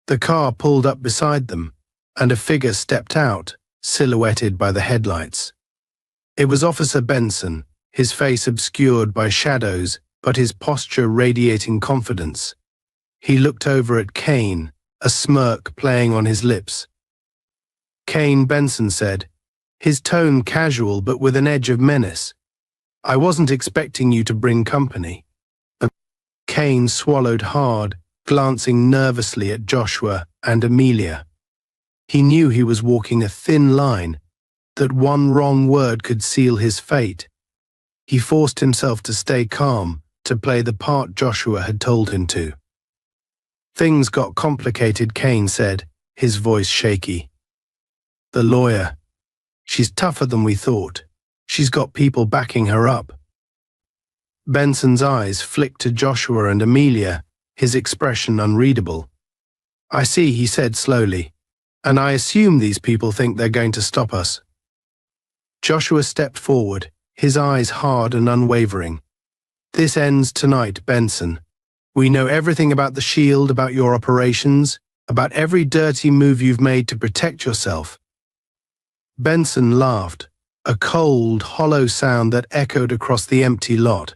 The car pulled up beside them, and a figure stepped out, silhouetted by the headlights. It was Officer Benson, his face obscured by shadows, but his posture radiating confidence. He looked over at Kane, a smirk playing on his lips. "Kane," Benson said, his tone casual but with an edge of menace. "I wasn't expecting you to bring company." Kane swallowed hard, glancing nervously at Joshua and Amelia. He knew he was walking a thin line, that one wrong word could seal his fate. He forced himself to stay calm, to play the part Joshua had told him to. "Things got complicated," Kane said, his voice shaky. "The lawyer. She's tougher than we thought. She's got people backing her up." Benson's eyes flicked to Joshua and Amelia, his expression unreadable. "I see," he said slowly, "and I assume these people think they're going to stop us." Joshua stepped forward, his eyes hard and unwavering. "This ends tonight, Benson. We know everything about the Shield, about your operations, about every dirty move you've made to protect yourself." Benson laughed, a cold, hollow sound that echoed across the empty lot.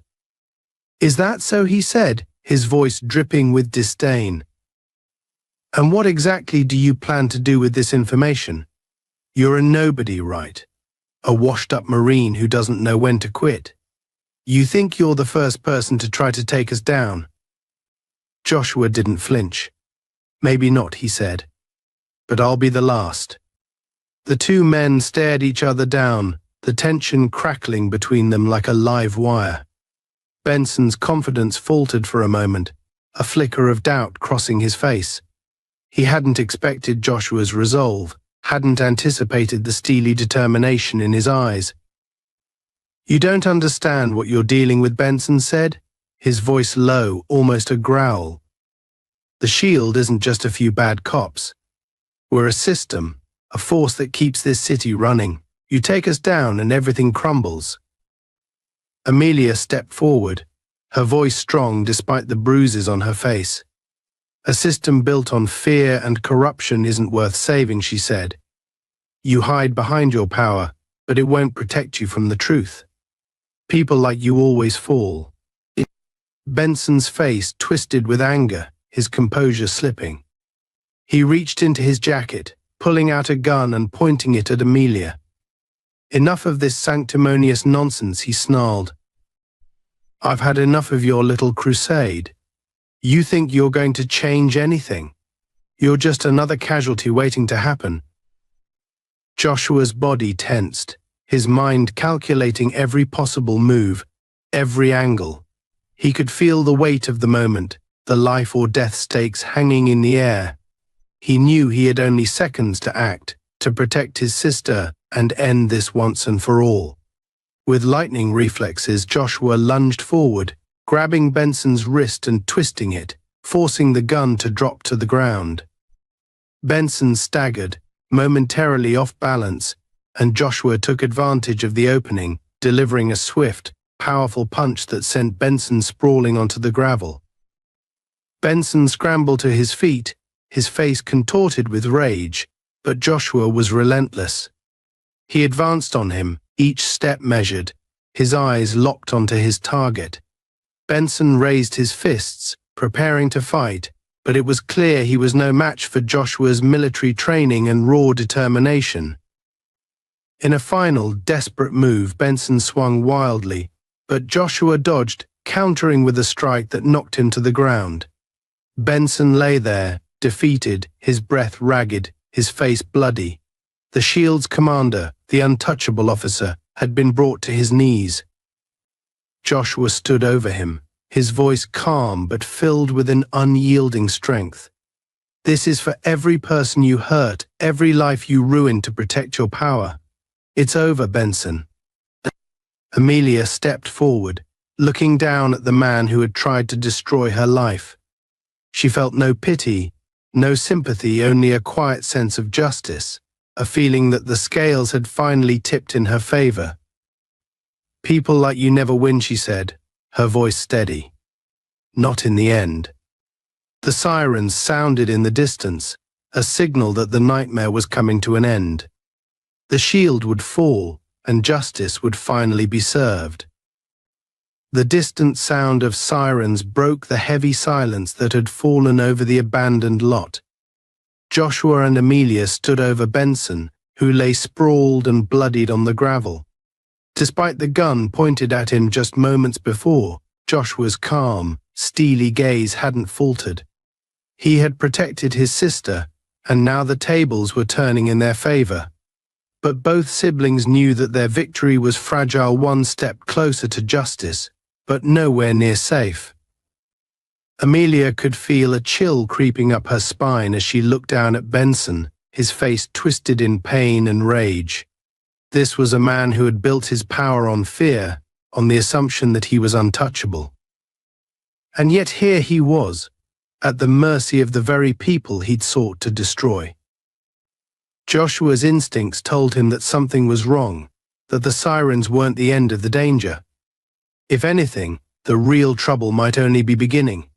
"Is that so?" he said, his voice dripping with disdain. "And what exactly do you plan to do with this information? You're a nobody, right? A washed-up Marine who doesn't know when to quit. You think you're the first person to try to take us down?" Joshua didn't flinch. "Maybe not," he said, "but I'll be the last." The two men stared each other down, the tension crackling between them like a live wire. Benson's confidence faltered for a moment, a flicker of doubt crossing his face. He hadn't expected Joshua's resolve, hadn't anticipated the steely determination in his eyes. "You don't understand what you're dealing with," Benson said, his voice low, almost a growl. "The Shield isn't just a few bad cops. We're a system, a force that keeps this city running. You take us down and everything crumbles." Amelia stepped forward, her voice strong despite the bruises on her face. "A system built on fear and corruption isn't worth saving," she said. "You hide behind your power, but it won't protect you from the truth. People like you always fall." Benson's face twisted with anger, his composure slipping. He reached into his jacket, pulling out a gun and pointing it at Amelia. "Enough of this sanctimonious nonsense," he snarled. "I've had enough of your little crusade. You think you're going to change anything? You're just another casualty waiting to happen." Joshua's body tensed, his mind calculating every possible move, every angle. He could feel the weight of the moment, the life or death stakes hanging in the air. He knew he had only seconds to act, to protect his sister and end this once and for all. With lightning reflexes, Joshua lunged forward, grabbing Benson's wrist and twisting it, forcing the gun to drop to the ground. Benson staggered, momentarily off balance, and Joshua took advantage of the opening, delivering a swift, powerful punch that sent Benson sprawling onto the gravel. Benson scrambled to his feet, his face contorted with rage, but Joshua was relentless. He advanced on him, each step measured, his eyes locked onto his target. Benson raised his fists, preparing to fight, but it was clear he was no match for Joshua's military training and raw determination. In a final, desperate move, Benson swung wildly, but Joshua dodged, countering with a strike that knocked him to the ground. Benson lay there, defeated, his breath ragged, his face bloody. The Shield's commander, the untouchable officer, had been brought to his knees. Joshua stood over him, his voice calm but filled with an unyielding strength. This is for every person you hurt, every life you ruined to protect your power. It's over, Benson. Amelia stepped forward, looking down at the man who had tried to destroy her life. She felt no pity, no sympathy, only a quiet sense of justice, a feeling that the scales had finally tipped in her favor. "People like you never win," she said, her voice steady. "Not in the end." The sirens sounded in the distance, a signal that the nightmare was coming to an end. The shield would fall, and justice would finally be served. The distant sound of sirens broke the heavy silence that had fallen over the abandoned lot. Joshua and Amelia stood over Benson, who lay sprawled and bloodied on the gravel. Despite the gun pointed at him just moments before, Joshua's calm, steely gaze hadn't faltered. He had protected his sister, and now the tables were turning in their favor. But both siblings knew that their victory was fragile, one step closer to justice, but nowhere near safe. Amelia could feel a chill creeping up her spine as she looked down at Benson, his face twisted in pain and rage. This was a man who had built his power on fear, on the assumption that he was untouchable. And yet here he was, at the mercy of the very people he'd sought to destroy. Joshua's instincts told him that something was wrong, that the sirens weren't the end of the danger. If anything, the real trouble might only be beginning.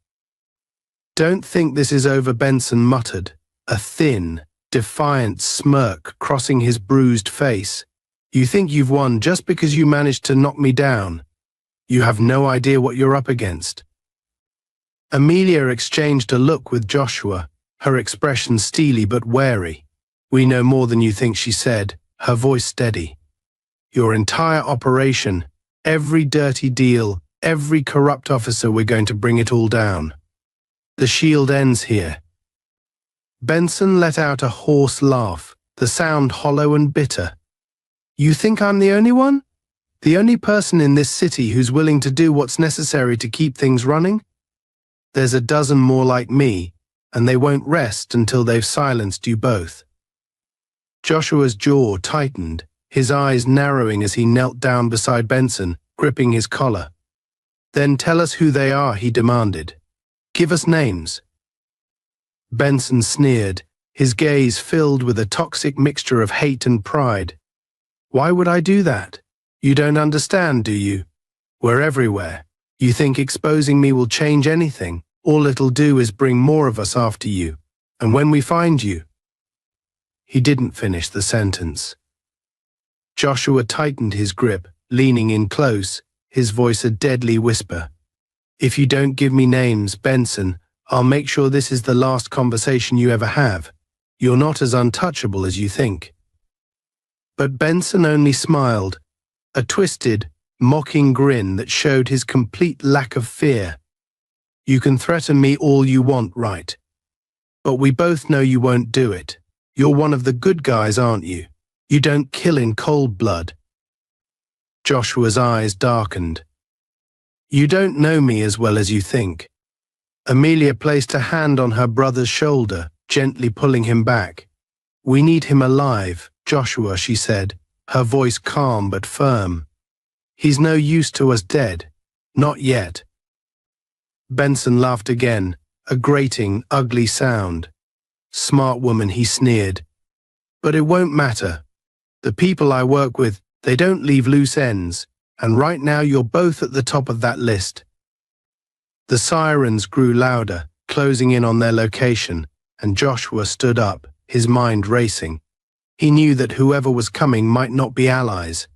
"Don't think this is over," Benson muttered, a thin, defiant smirk crossing his bruised face. "You think you've won just because you managed to knock me down. You have no idea what you're up against." Amelia exchanged a look with Joshua, her expression steely but wary. "We know more than you think," she said, her voice steady. "Your entire operation, every dirty deal, every corrupt officer, we're going to bring it all down. The shield ends here." Benson let out a hoarse laugh, the sound hollow and bitter. "You think I'm the only one? The only person in this city who's willing to do what's necessary to keep things running? There's a dozen more like me, and they won't rest until they've silenced you both." Joshua's jaw tightened, his eyes narrowing as he knelt down beside Benson, gripping his collar. "Then tell us who they are," he demanded. "Give us names." Benson sneered, his gaze filled with a toxic mixture of hate and pride. "Why would I do that? You don't understand, do you? We're everywhere. You think exposing me will change anything? All it'll do is bring more of us after you. And when we find you—" He didn't finish the sentence. Joshua tightened his grip, leaning in close, his voice a deadly whisper. "If you don't give me names, Benson, I'll make sure this is the last conversation you ever have. You're not as untouchable as you think." But Benson only smiled, a twisted, mocking grin that showed his complete lack of fear. "You can threaten me all you want, right? But we both know you won't do it. You're one of the good guys, aren't you? You don't kill in cold blood." Joshua's eyes darkened. "You don't know me as well as you think." Amelia placed a hand on her brother's shoulder, gently pulling him back. "We need him alive, Joshua," she said, her voice calm but firm. "He's no use to us dead. Not yet." Benson laughed again, a grating, ugly sound. "Smart woman," he sneered. "But it won't matter. The people I work with, they don't leave loose ends, and right now you're both at the top of that list." The sirens grew louder, closing in on their location, and Joshua stood up, his mind racing. He knew that whoever was coming might not be allies.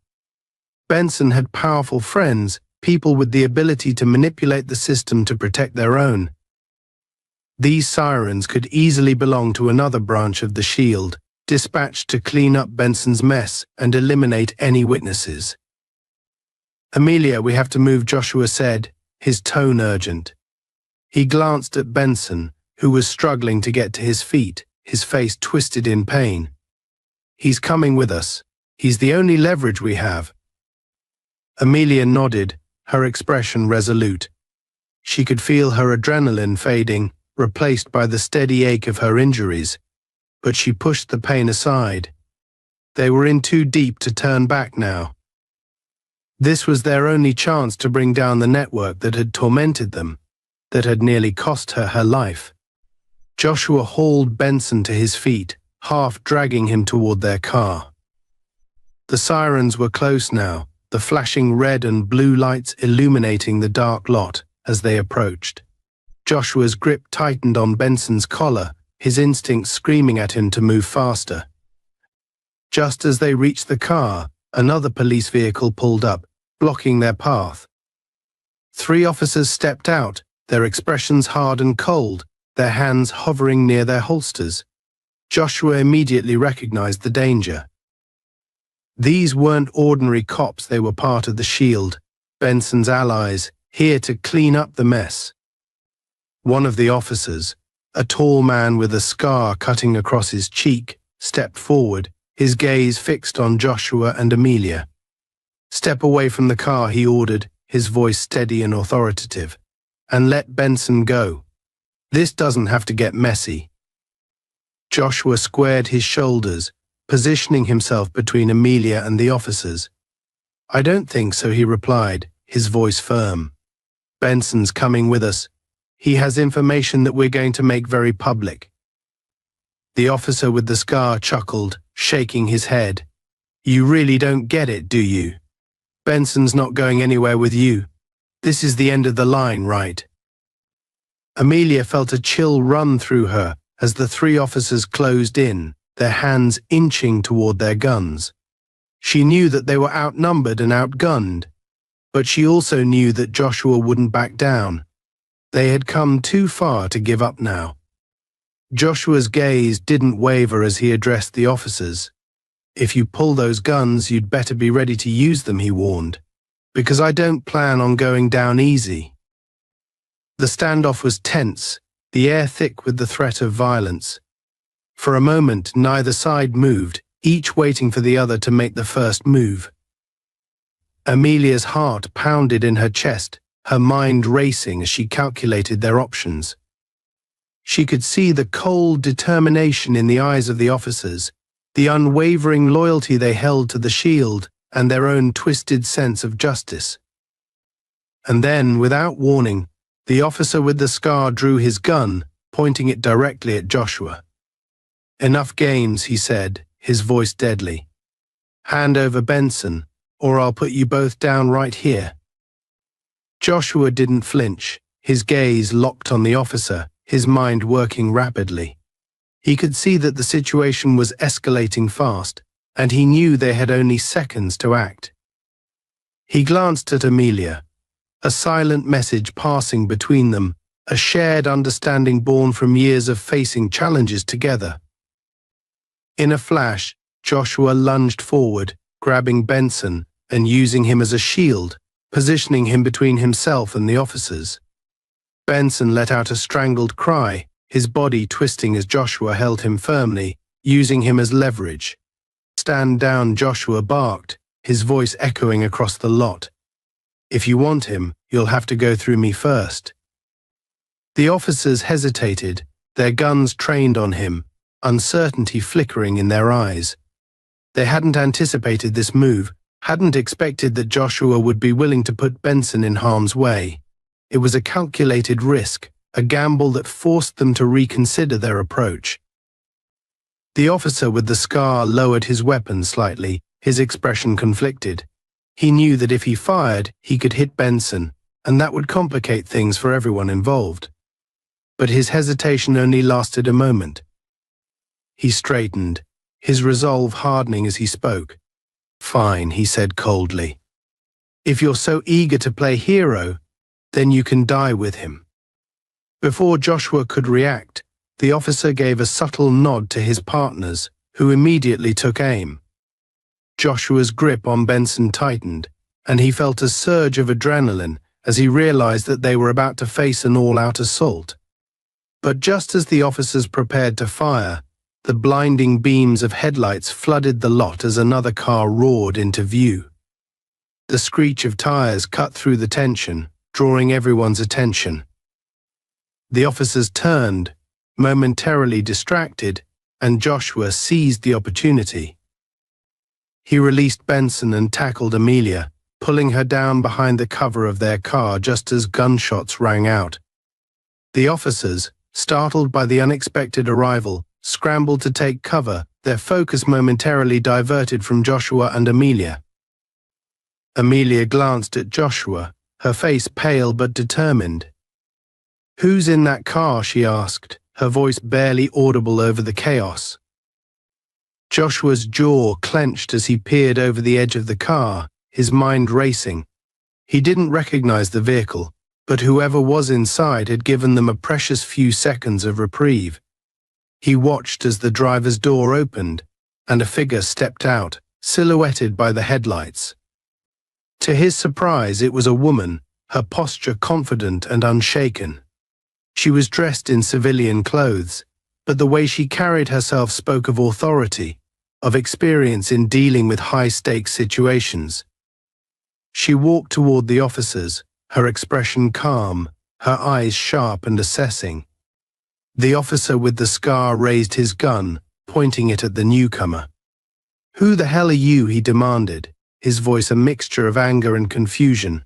Benson had powerful friends, people with the ability to manipulate the system to protect their own. These sirens could easily belong to another branch of the shield, dispatched to clean up Benson's mess and eliminate any witnesses. "Amelia, we have to move," Joshua said, his tone urgent. He glanced at Benson, who was struggling to get to his feet, his face twisted in pain. "He's coming with us. He's the only leverage we have." Amelia nodded, her expression resolute. She could feel her adrenaline fading, replaced by the steady ache of her injuries, but she pushed the pain aside. They were in too deep to turn back now. This was their only chance to bring down the network that had tormented them, that had nearly cost her her life. Joshua hauled Benson to his feet, half dragging him toward their car. The sirens were close now, the flashing red and blue lights illuminating the dark lot as they approached. Joshua's grip tightened on Benson's collar, his instincts screaming at him to move faster. Just as they reached the car, another police vehicle pulled up, blocking their path. 3 officers stepped out, their expressions hard and cold, their hands hovering near their holsters. Joshua immediately recognized the danger. These weren't ordinary cops, they were part of the Shield, Benson's allies, here to clean up the mess. One of the officers, a tall man with a scar cutting across his cheek, stepped forward, his gaze fixed on Joshua and Amelia. "Step away from the car," he ordered, his voice steady and authoritative, "and let Benson go. This doesn't have to get messy." Joshua squared his shoulders, positioning himself between Amelia and the officers. "I don't think so," he replied, his voice firm. "Benson's coming with us. He has information that we're going to make very public." The officer with the scar chuckled, shaking his head. "You really don't get it, do you? Benson's not going anywhere with you. This is the end of the line, right?" Amelia felt a chill run through her as the 3 officers closed in, their hands inching toward their guns. She knew that they were outnumbered and outgunned, but she also knew that Joshua wouldn't back down. They had come too far to give up now. Joshua's gaze didn't waver as he addressed the officers. "If you pull those guns, you'd better be ready to use them," he warned, "because I don't plan on going down easy." The standoff was tense, the air thick with the threat of violence. For a moment, neither side moved, each waiting for the other to make the first move. Amelia's heart pounded in her chest, her mind racing as she calculated their options. She could see the cold determination in the eyes of the officers, the unwavering loyalty they held to the Shield, and their own twisted sense of justice. And then, without warning, the officer with the scar drew his gun, pointing it directly at Joshua. "Enough games," he said, his voice deadly. "Hand over Benson, or I'll put you both down right here." Joshua didn't flinch, his gaze locked on the officer, his mind working rapidly. He could see that the situation was escalating fast, and he knew they had only seconds to act. He glanced at Amelia, a silent message passing between them, a shared understanding born from years of facing challenges together. In a flash, Joshua lunged forward, grabbing Benson and using him as a shield, positioning him between himself and the officers. Benson let out a strangled cry, his body twisting as Joshua held him firmly, using him as leverage. "Stand down," Joshua barked, his voice echoing across the lot. "If you want him, you'll have to go through me first." The officers hesitated, their guns trained on him, uncertainty flickering in their eyes. They hadn't anticipated this move, hadn't expected that Joshua would be willing to put Benson in harm's way. It was a calculated risk, a gamble that forced them to reconsider their approach. The officer with the scar lowered his weapon slightly, his expression conflicted. He knew that if he fired, he could hit Benson, and that would complicate things for everyone involved. But his hesitation only lasted a moment. He straightened, his resolve hardening as he spoke. "Fine," he said coldly. "If you're so eager to play hero, then you can die with him." Before Joshua could react, the officer gave a subtle nod to his partners, who immediately took aim. Joshua's grip on Benson tightened, and he felt a surge of adrenaline as he realized that they were about to face an all-out assault. But just as the officers prepared to fire, the blinding beams of headlights flooded the lot as another car roared into view. The screech of tires cut through the tension, drawing everyone's attention. The officers turned, momentarily distracted, and Joshua seized the opportunity. He released Benson and tackled Amelia, pulling her down behind the cover of their car just as gunshots rang out. The officers, startled by the unexpected arrival, scrambled to take cover, their focus momentarily diverted from Joshua and Amelia. Amelia glanced at Joshua, her face pale but determined. "Who's in that car?" she asked, her voice barely audible over the chaos. Joshua's jaw clenched as he peered over the edge of the car, his mind racing. He didn't recognize the vehicle, but whoever was inside had given them a precious few seconds of reprieve. He watched as the driver's door opened, and a figure stepped out, silhouetted by the headlights. To his surprise, it was a woman, her posture confident and unshaken. She was dressed in civilian clothes, but the way she carried herself spoke of authority, of experience in dealing with high-stakes situations. She walked toward the officers, her expression calm, her eyes sharp and assessing. The officer with the scar raised his gun, pointing it at the newcomer. "Who the hell are you?" he demanded, his voice a mixture of anger and confusion.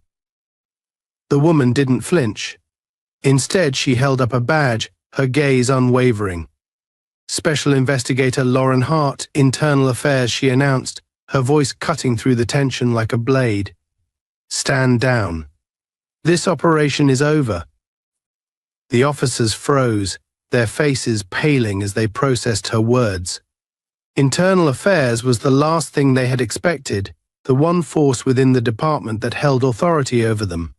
The woman didn't flinch. Instead, she held up a badge, her gaze unwavering. "Special Investigator Lauren Hart, Internal Affairs," she announced, her voice cutting through the tension like a blade. "Stand down. This operation is over." The officers froze, their faces paling as they processed her words. Internal Affairs was the last thing they had expected, the one force within the department that held authority over them.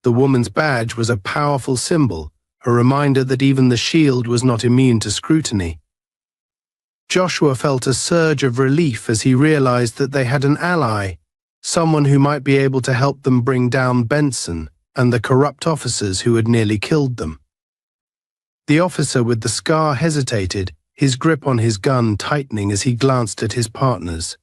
The woman's badge was a powerful symbol, a reminder that even the shield was not immune to scrutiny. Joshua felt a surge of relief as he realized that they had an ally, someone who might be able to help them bring down Benson and the corrupt officers who had nearly killed them. The officer with the scar hesitated, his grip on his gun tightening as he glanced at his partners.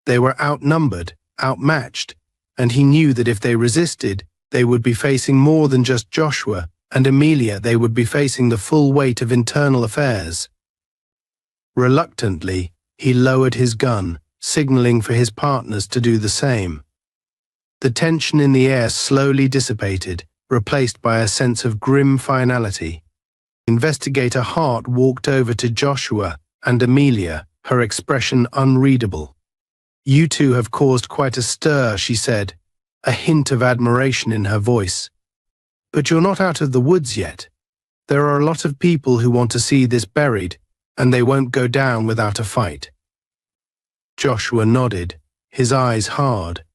They were outnumbered, outmatched, and he knew that if they resisted, they would be facing more than just Joshua and Amelia. They would be facing the full weight of Internal Affairs. Reluctantly, he lowered his gun, signaling for his partners to do the same. The tension in the air slowly dissipated, replaced by a sense of grim finality. Investigator Hart walked over to Joshua and Amelia, her expression unreadable. "You two have caused quite a stir," she said, a hint of admiration in her voice. "But you're not out of the woods yet. There are a lot of people who want to see this buried, and they won't go down without a fight." Joshua nodded, his eyes hard.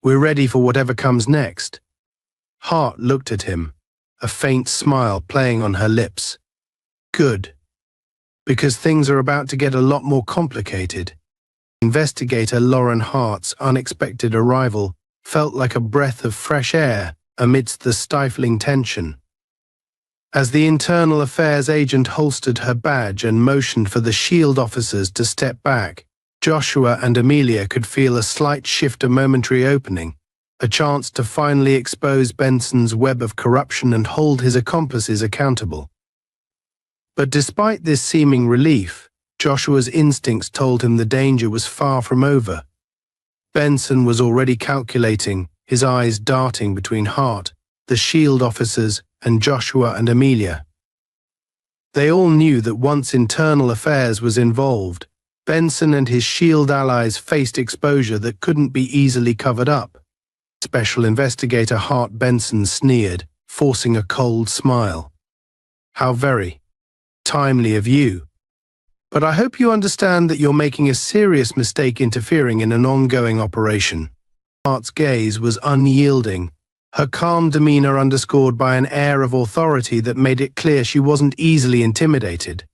"We're ready for whatever comes next." Hart looked at him, a faint smile playing on her lips. "Good. Because things are about to get a lot more complicated." Investigator Lauren Hart's unexpected arrival felt like a breath of fresh air amidst the stifling tension. As the Internal Affairs agent holstered her badge and motioned for the SHIELD officers to step back, Joshua and Amelia could feel a slight shift, a momentary opening, a chance to finally expose Benson's web of corruption and hold his accomplices accountable. But despite this seeming relief, Joshua's instincts told him the danger was far from over. Benson was already calculating, his eyes darting between Hart, the SHIELD officers, and Joshua and Amelia. They all knew that once Internal Affairs was involved, Benson and his SHIELD allies faced exposure that couldn't be easily covered up. Special Investigator Hart Benson sneered, forcing a cold smile. "How very timely of you. But I hope you understand that you're making a serious mistake interfering in an ongoing operation." Hart's gaze was unyielding, her calm demeanor underscored by an air of authority that made it clear she wasn't easily intimidated.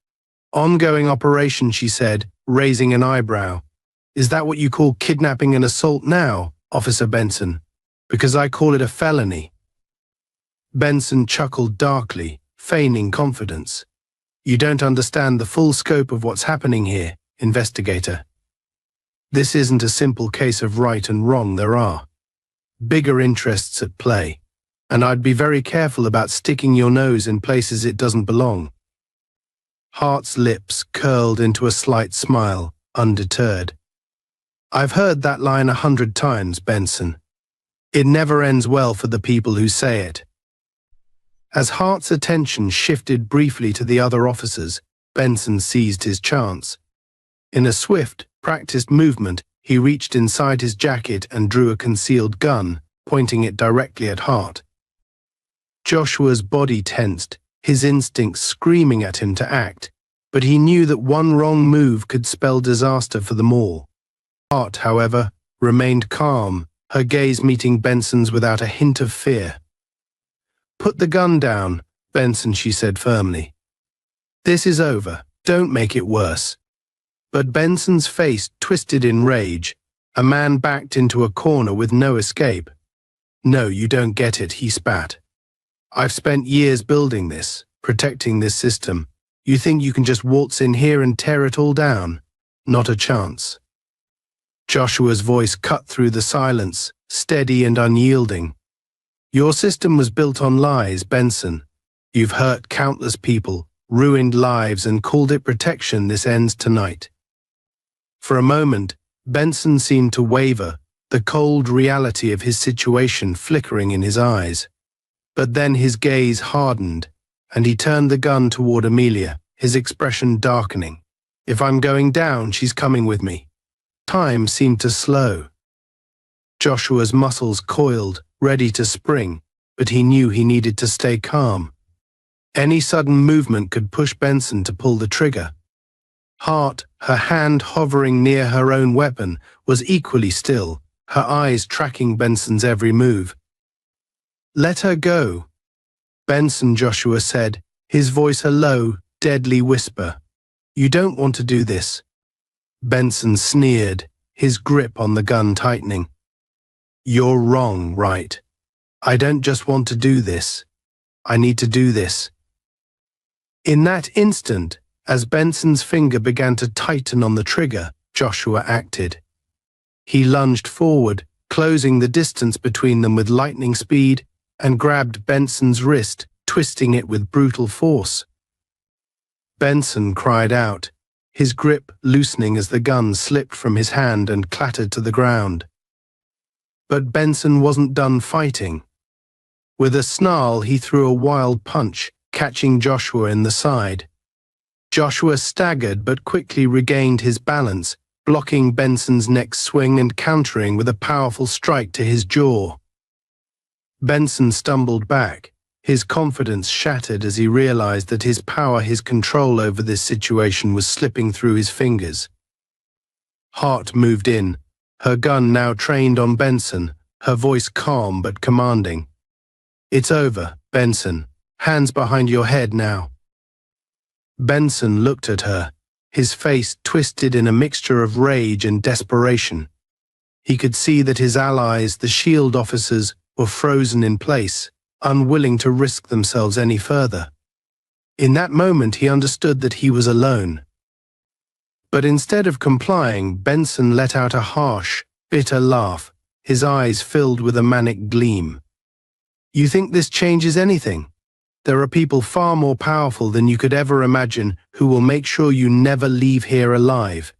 "Ongoing operation," she said, raising an eyebrow. "Is that what you call kidnapping and assault now, Officer Benson? Because I call it a felony." Benson chuckled darkly, feigning confidence. "You don't understand the full scope of what's happening here, investigator. This isn't a simple case of right and wrong. There are bigger interests at play, and I'd be very careful about sticking your nose in places it doesn't belong. Hart's lips curled into a slight smile, undeterred. I've heard that line 100 times, Benson. It never ends well for the people who say it. As Hart's attention shifted briefly to the other officers, Benson seized his chance. In a swift, practiced movement, he reached inside his jacket and drew a concealed gun, pointing it directly at Hart. Joshua's body tensed, his instincts screaming at him to act, but he knew that one wrong move could spell disaster for them all. Hart, however, remained calm, her gaze meeting Benson's without a hint of fear. "Put the gun down, Benson," she said firmly. "This is over. Don't make it worse." But Benson's face twisted in rage. A man backed into a corner with no escape. "No, you don't get it," he spat. "I've spent years building this, protecting this system. You think you can just waltz in here and tear it all down? Not a chance." Joshua's voice cut through the silence, steady and unyielding. "Your system was built on lies, Benson. You've hurt countless people, ruined lives, and called it protection. This ends tonight." For a moment, Benson seemed to waver, the cold reality of his situation flickering in his eyes. But then his gaze hardened, and he turned the gun toward Amelia, his expression darkening. "If I'm going down, she's coming with me." Time seemed to slow. Joshua's muscles coiled, ready to spring, but he knew he needed to stay calm. Any sudden movement could push Benson to pull the trigger. Hart, her hand hovering near her own weapon, was equally still, her eyes tracking Benson's every move. "Let her go." "Benson," Joshua said, his voice a low, deadly whisper. "You don't want to do this." Benson sneered, his grip on the gun tightening. "You're wrong, right? I don't just want to do this. I need to do this." In that instant, as Benson's finger began to tighten on the trigger, Joshua acted. He lunged forward, closing the distance between them with lightning speed, and grabbed Benson's wrist, twisting it with brutal force. Benson cried out, his grip loosening as the gun slipped from his hand and clattered to the ground. But Benson wasn't done fighting. With a snarl, he threw a wild punch, catching Joshua in the side. Joshua staggered but quickly regained his balance, blocking Benson's next swing and countering with a powerful strike to his jaw. Benson stumbled back, his confidence shattered as he realized that his power, his control over this situation was slipping through his fingers. Hart moved in, her gun now trained on Benson, her voice calm but commanding. "It's over, Benson. Hands behind your head now." Benson looked at her, his face twisted in a mixture of rage and desperation. He could see that his allies, the SHIELD officers, were frozen in place, unwilling to risk themselves any further. In that moment, he understood that he was alone. But instead of complying, Benson let out a harsh, bitter laugh, his eyes filled with a manic gleam. "You think this changes anything? There are people far more powerful than you could ever imagine who will make sure you never leave here alive."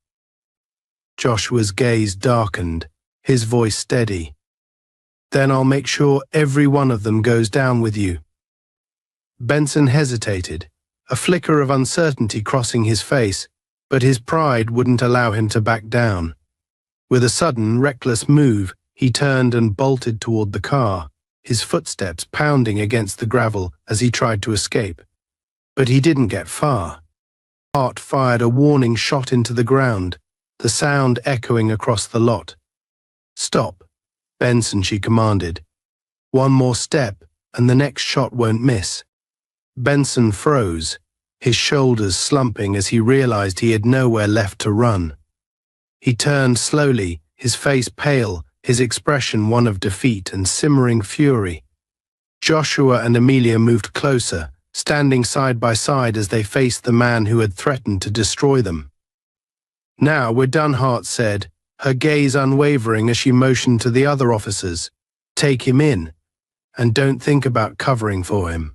Joshua's gaze darkened, his voice steady. "Then I'll make sure every one of them goes down with you." Benson hesitated, a flicker of uncertainty crossing his face, but his pride wouldn't allow him to back down. With a sudden, reckless move, he turned and bolted toward the car, his footsteps pounding against the gravel as he tried to escape. But he didn't get far. Hart fired a warning shot into the ground, the sound echoing across the lot. "Stop, Benson," she commanded. "One more step, and the next shot won't miss." Benson froze, his shoulders slumping as he realized he had nowhere left to run. He turned slowly, his face pale, his expression one of defeat and simmering fury. Joshua and Amelia moved closer, standing side by side as they faced the man who had threatened to destroy them. "Now we're done," Hart said, her gaze unwavering as she motioned to the other officers. Take him in, and don't think about covering for him.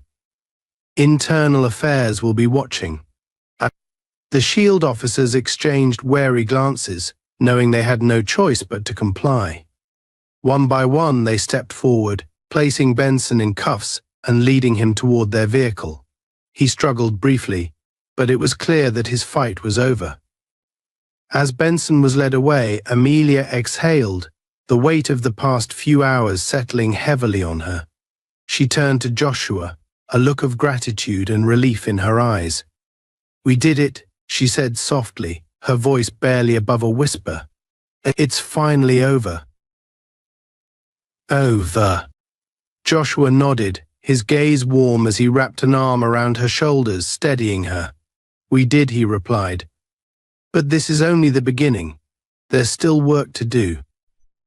Internal Affairs will be watching. The SHIELD officers exchanged wary glances, knowing they had no choice but to comply. One by one they stepped forward, placing Benson in cuffs and leading him toward their vehicle. He struggled briefly, but it was clear that his fight was over. As Benson was led away, Amelia exhaled, the weight of the past few hours settling heavily on her. She turned to Joshua, a look of gratitude and relief in her eyes. "We did it," she said softly, her voice barely above a whisper. "It's finally over." Over. Joshua nodded, his gaze warm as he wrapped an arm around her shoulders, steadying her. "We did," he replied. "But this is only the beginning. There's still work to do."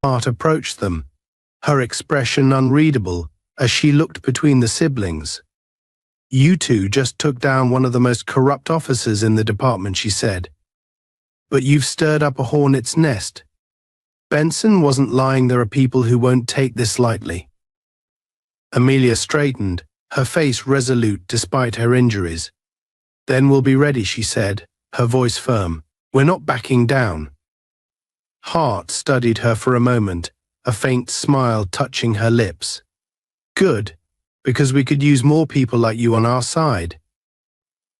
Art approached them, her expression unreadable as she looked between the siblings. "You two just took down one of the most corrupt officers in the department," she said. "But you've stirred up a hornet's nest. Benson wasn't lying. There are people who won't take this lightly." Amelia straightened, her face resolute despite her injuries. "Then we'll be ready," she said, her voice firm. "We're not backing down." Hart studied her for a moment, a faint smile touching her lips. "Good, because we could use more people like you on our side."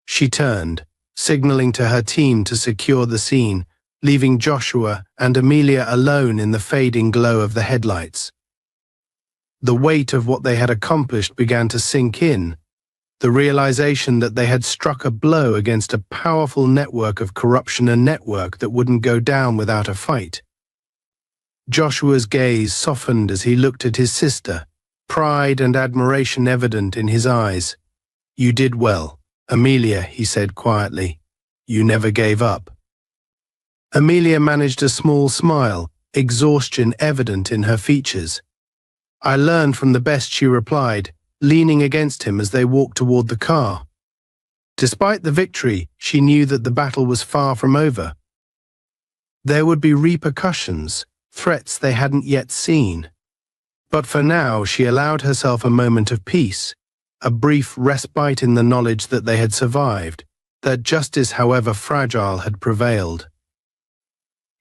She turned, signaling to her team to secure the scene, leaving Joshua and Amelia alone in the fading glow of the headlights. The weight of what they had accomplished began to sink in, the realization that they had struck a blow against a powerful network of corruption, a network that wouldn't go down without a fight. Joshua's gaze softened as he looked at his sister, pride and admiration evident in his eyes. "You did well, Amelia," he said quietly. "You never gave up." Amelia managed a small smile, exhaustion evident in her features. "I learned from the best," she replied, leaning against him as they walked toward the car. Despite the victory, she knew that the battle was far from over. There would be repercussions, threats they hadn't yet seen. But for now, she allowed herself a moment of peace, a brief respite in the knowledge that they had survived, that justice, however fragile, had prevailed.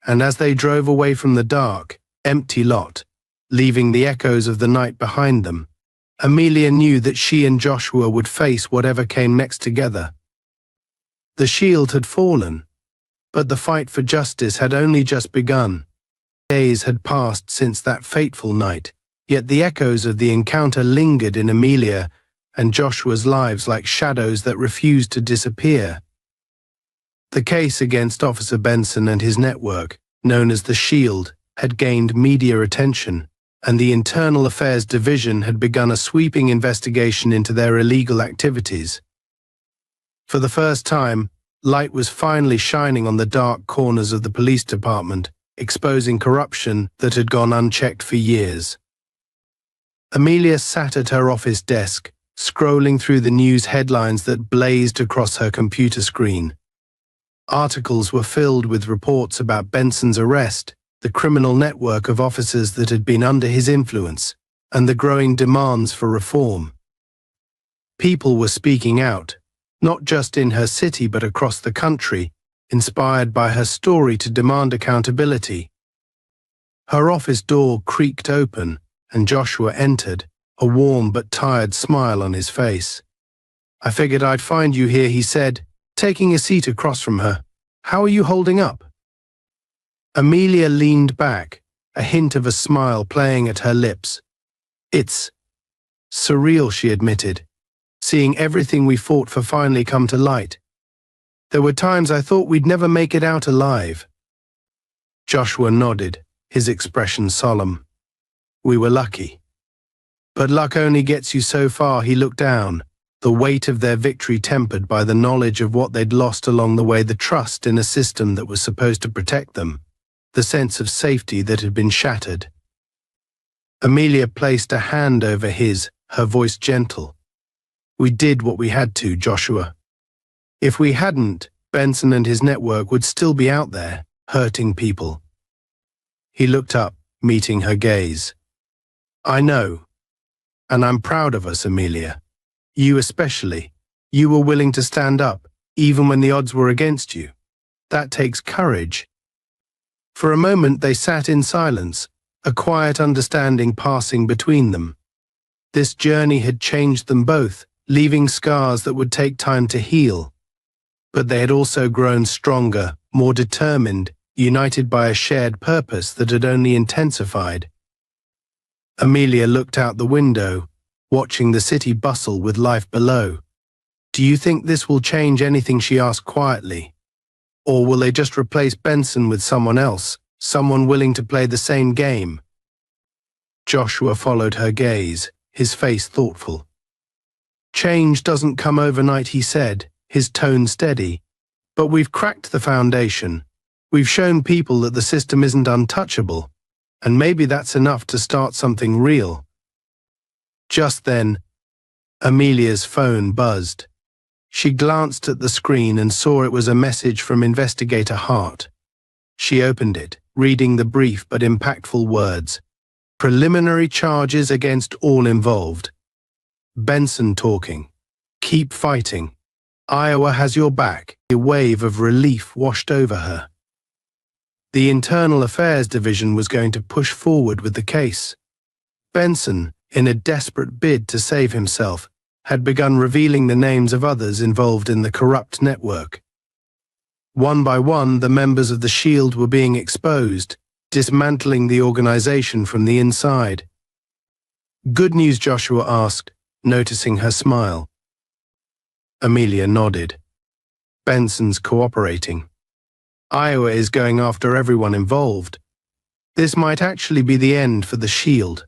And as they drove away from the dark, empty lot, leaving the echoes of the night behind them, Amelia knew that she and Joshua would face whatever came next together. The shield had fallen, but the fight for justice had only just begun. Days had passed since that fateful night, yet the echoes of the encounter lingered in Amelia and Joshua's lives like shadows that refused to disappear. The case against Officer Benson and his network, known as the SHIELD, had gained media attention, and the Internal Affairs Division had begun a sweeping investigation into their illegal activities. For the first time, light was finally shining on the dark corners of the police department, exposing corruption that had gone unchecked for years. Amelia sat at her office desk, scrolling through the news headlines that blazed across her computer screen. Articles were filled with reports about Benson's arrest, the criminal network of officers that had been under his influence, and the growing demands for reform. People were speaking out, not just in her city but across the country, inspired by her story to demand accountability. Her office door creaked open, and Joshua entered, a warm but tired smile on his face. "I figured I'd find you here," he said, taking a seat across from her. "How are you holding up?" Amelia leaned back, a hint of a smile playing at her lips. "It's surreal," she admitted, "seeing everything we fought for finally come to light. There were times I thought we'd never make it out alive." Joshua nodded, his expression solemn. "We were lucky. But luck only gets you so far." He looked down, the weight of their victory tempered by the knowledge of what they'd lost along the way, the trust in a system that was supposed to protect them, the sense of safety that had been shattered. Amelia placed a hand over his, her voice gentle. "We did what we had to, Joshua. If we hadn't, Benson and his network would still be out there, hurting people." He looked up, meeting her gaze. I know. And I'm proud of us, Amelia. You especially. You were willing to stand up, even when the odds were against you. That takes courage. For a moment they sat in silence, a quiet understanding passing between them. This journey had changed them both, leaving scars that would take time to heal. But they had also grown stronger, more determined, united by a shared purpose that had only intensified. Amelia looked out the window, watching the city bustle with life below. Do you think this will change anything, she asked quietly? Or will they just replace Benson with someone else, someone willing to play the same game? Joshua followed her gaze, his face thoughtful. Change doesn't come overnight, he said, his tone steady. But we've cracked the foundation. We've shown people that the system isn't untouchable, and maybe that's enough to start something real. Just then, Amelia's phone buzzed. She glanced at the screen and saw it was a message from Investigator Hart. She opened it, reading the brief but impactful words. Preliminary charges against all involved. Benson talking. Keep fighting. Iowa has your back. A wave of relief washed over her. The Internal Affairs Division was going to push forward with the case. Benson, in a desperate bid to save himself, had begun revealing the names of others involved in the corrupt network. One by one, the members of the Shield were being exposed, dismantling the organization from the inside. Good news, Joshua asked, noticing her smile. Amelia nodded. Benson's cooperating. Iowa is going after everyone involved. This might actually be the end for the Shield.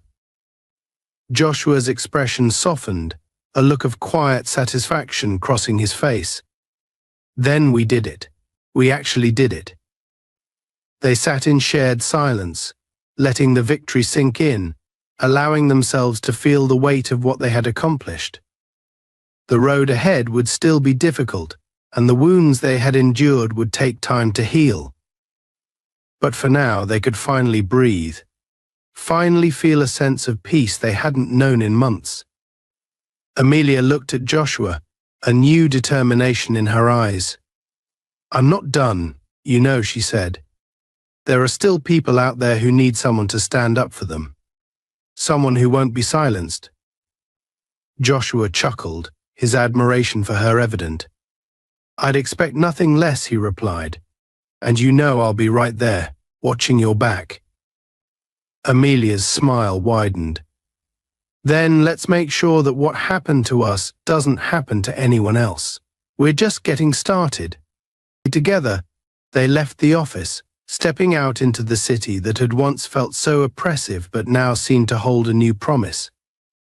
Joshua's expression softened, a look of quiet satisfaction crossing his face. Then we did it. We actually did it. They sat in shared silence, letting the victory sink in, allowing themselves to feel the weight of what they had accomplished. The road ahead would still be difficult, and the wounds they had endured would take time to heal. But for now, they could finally breathe, finally feel a sense of peace they hadn't known in months. Amelia looked at Joshua, a new determination in her eyes. I'm not done, you know, she said. There are still people out there who need someone to stand up for them. Someone who won't be silenced. Joshua chuckled, his admiration for her evident. I'd expect nothing less, he replied. And you know I'll be right there, watching your back. Amelia's smile widened. Then let's make sure that what happened to us doesn't happen to anyone else. We're just getting started. Together, they left the office, stepping out into the city that had once felt so oppressive but now seemed to hold a new promise.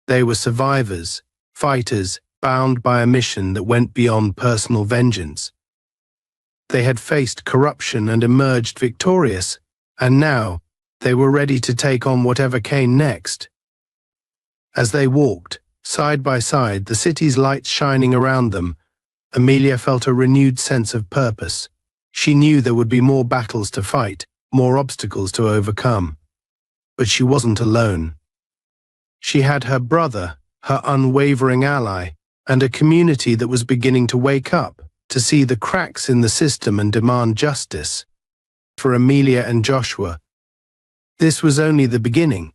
They were survivors, fighters, bound by a mission that went beyond personal vengeance. They had faced corruption and emerged victorious, and now they were ready to take on whatever came next. As they walked, side by side, the city's lights shining around them, Amelia felt a renewed sense of purpose. She knew there would be more battles to fight, more obstacles to overcome. But she wasn't alone. She had her brother, her unwavering ally, and a community that was beginning to wake up, to see the cracks in the system and demand justice. For Amelia and Joshua, this was only the beginning.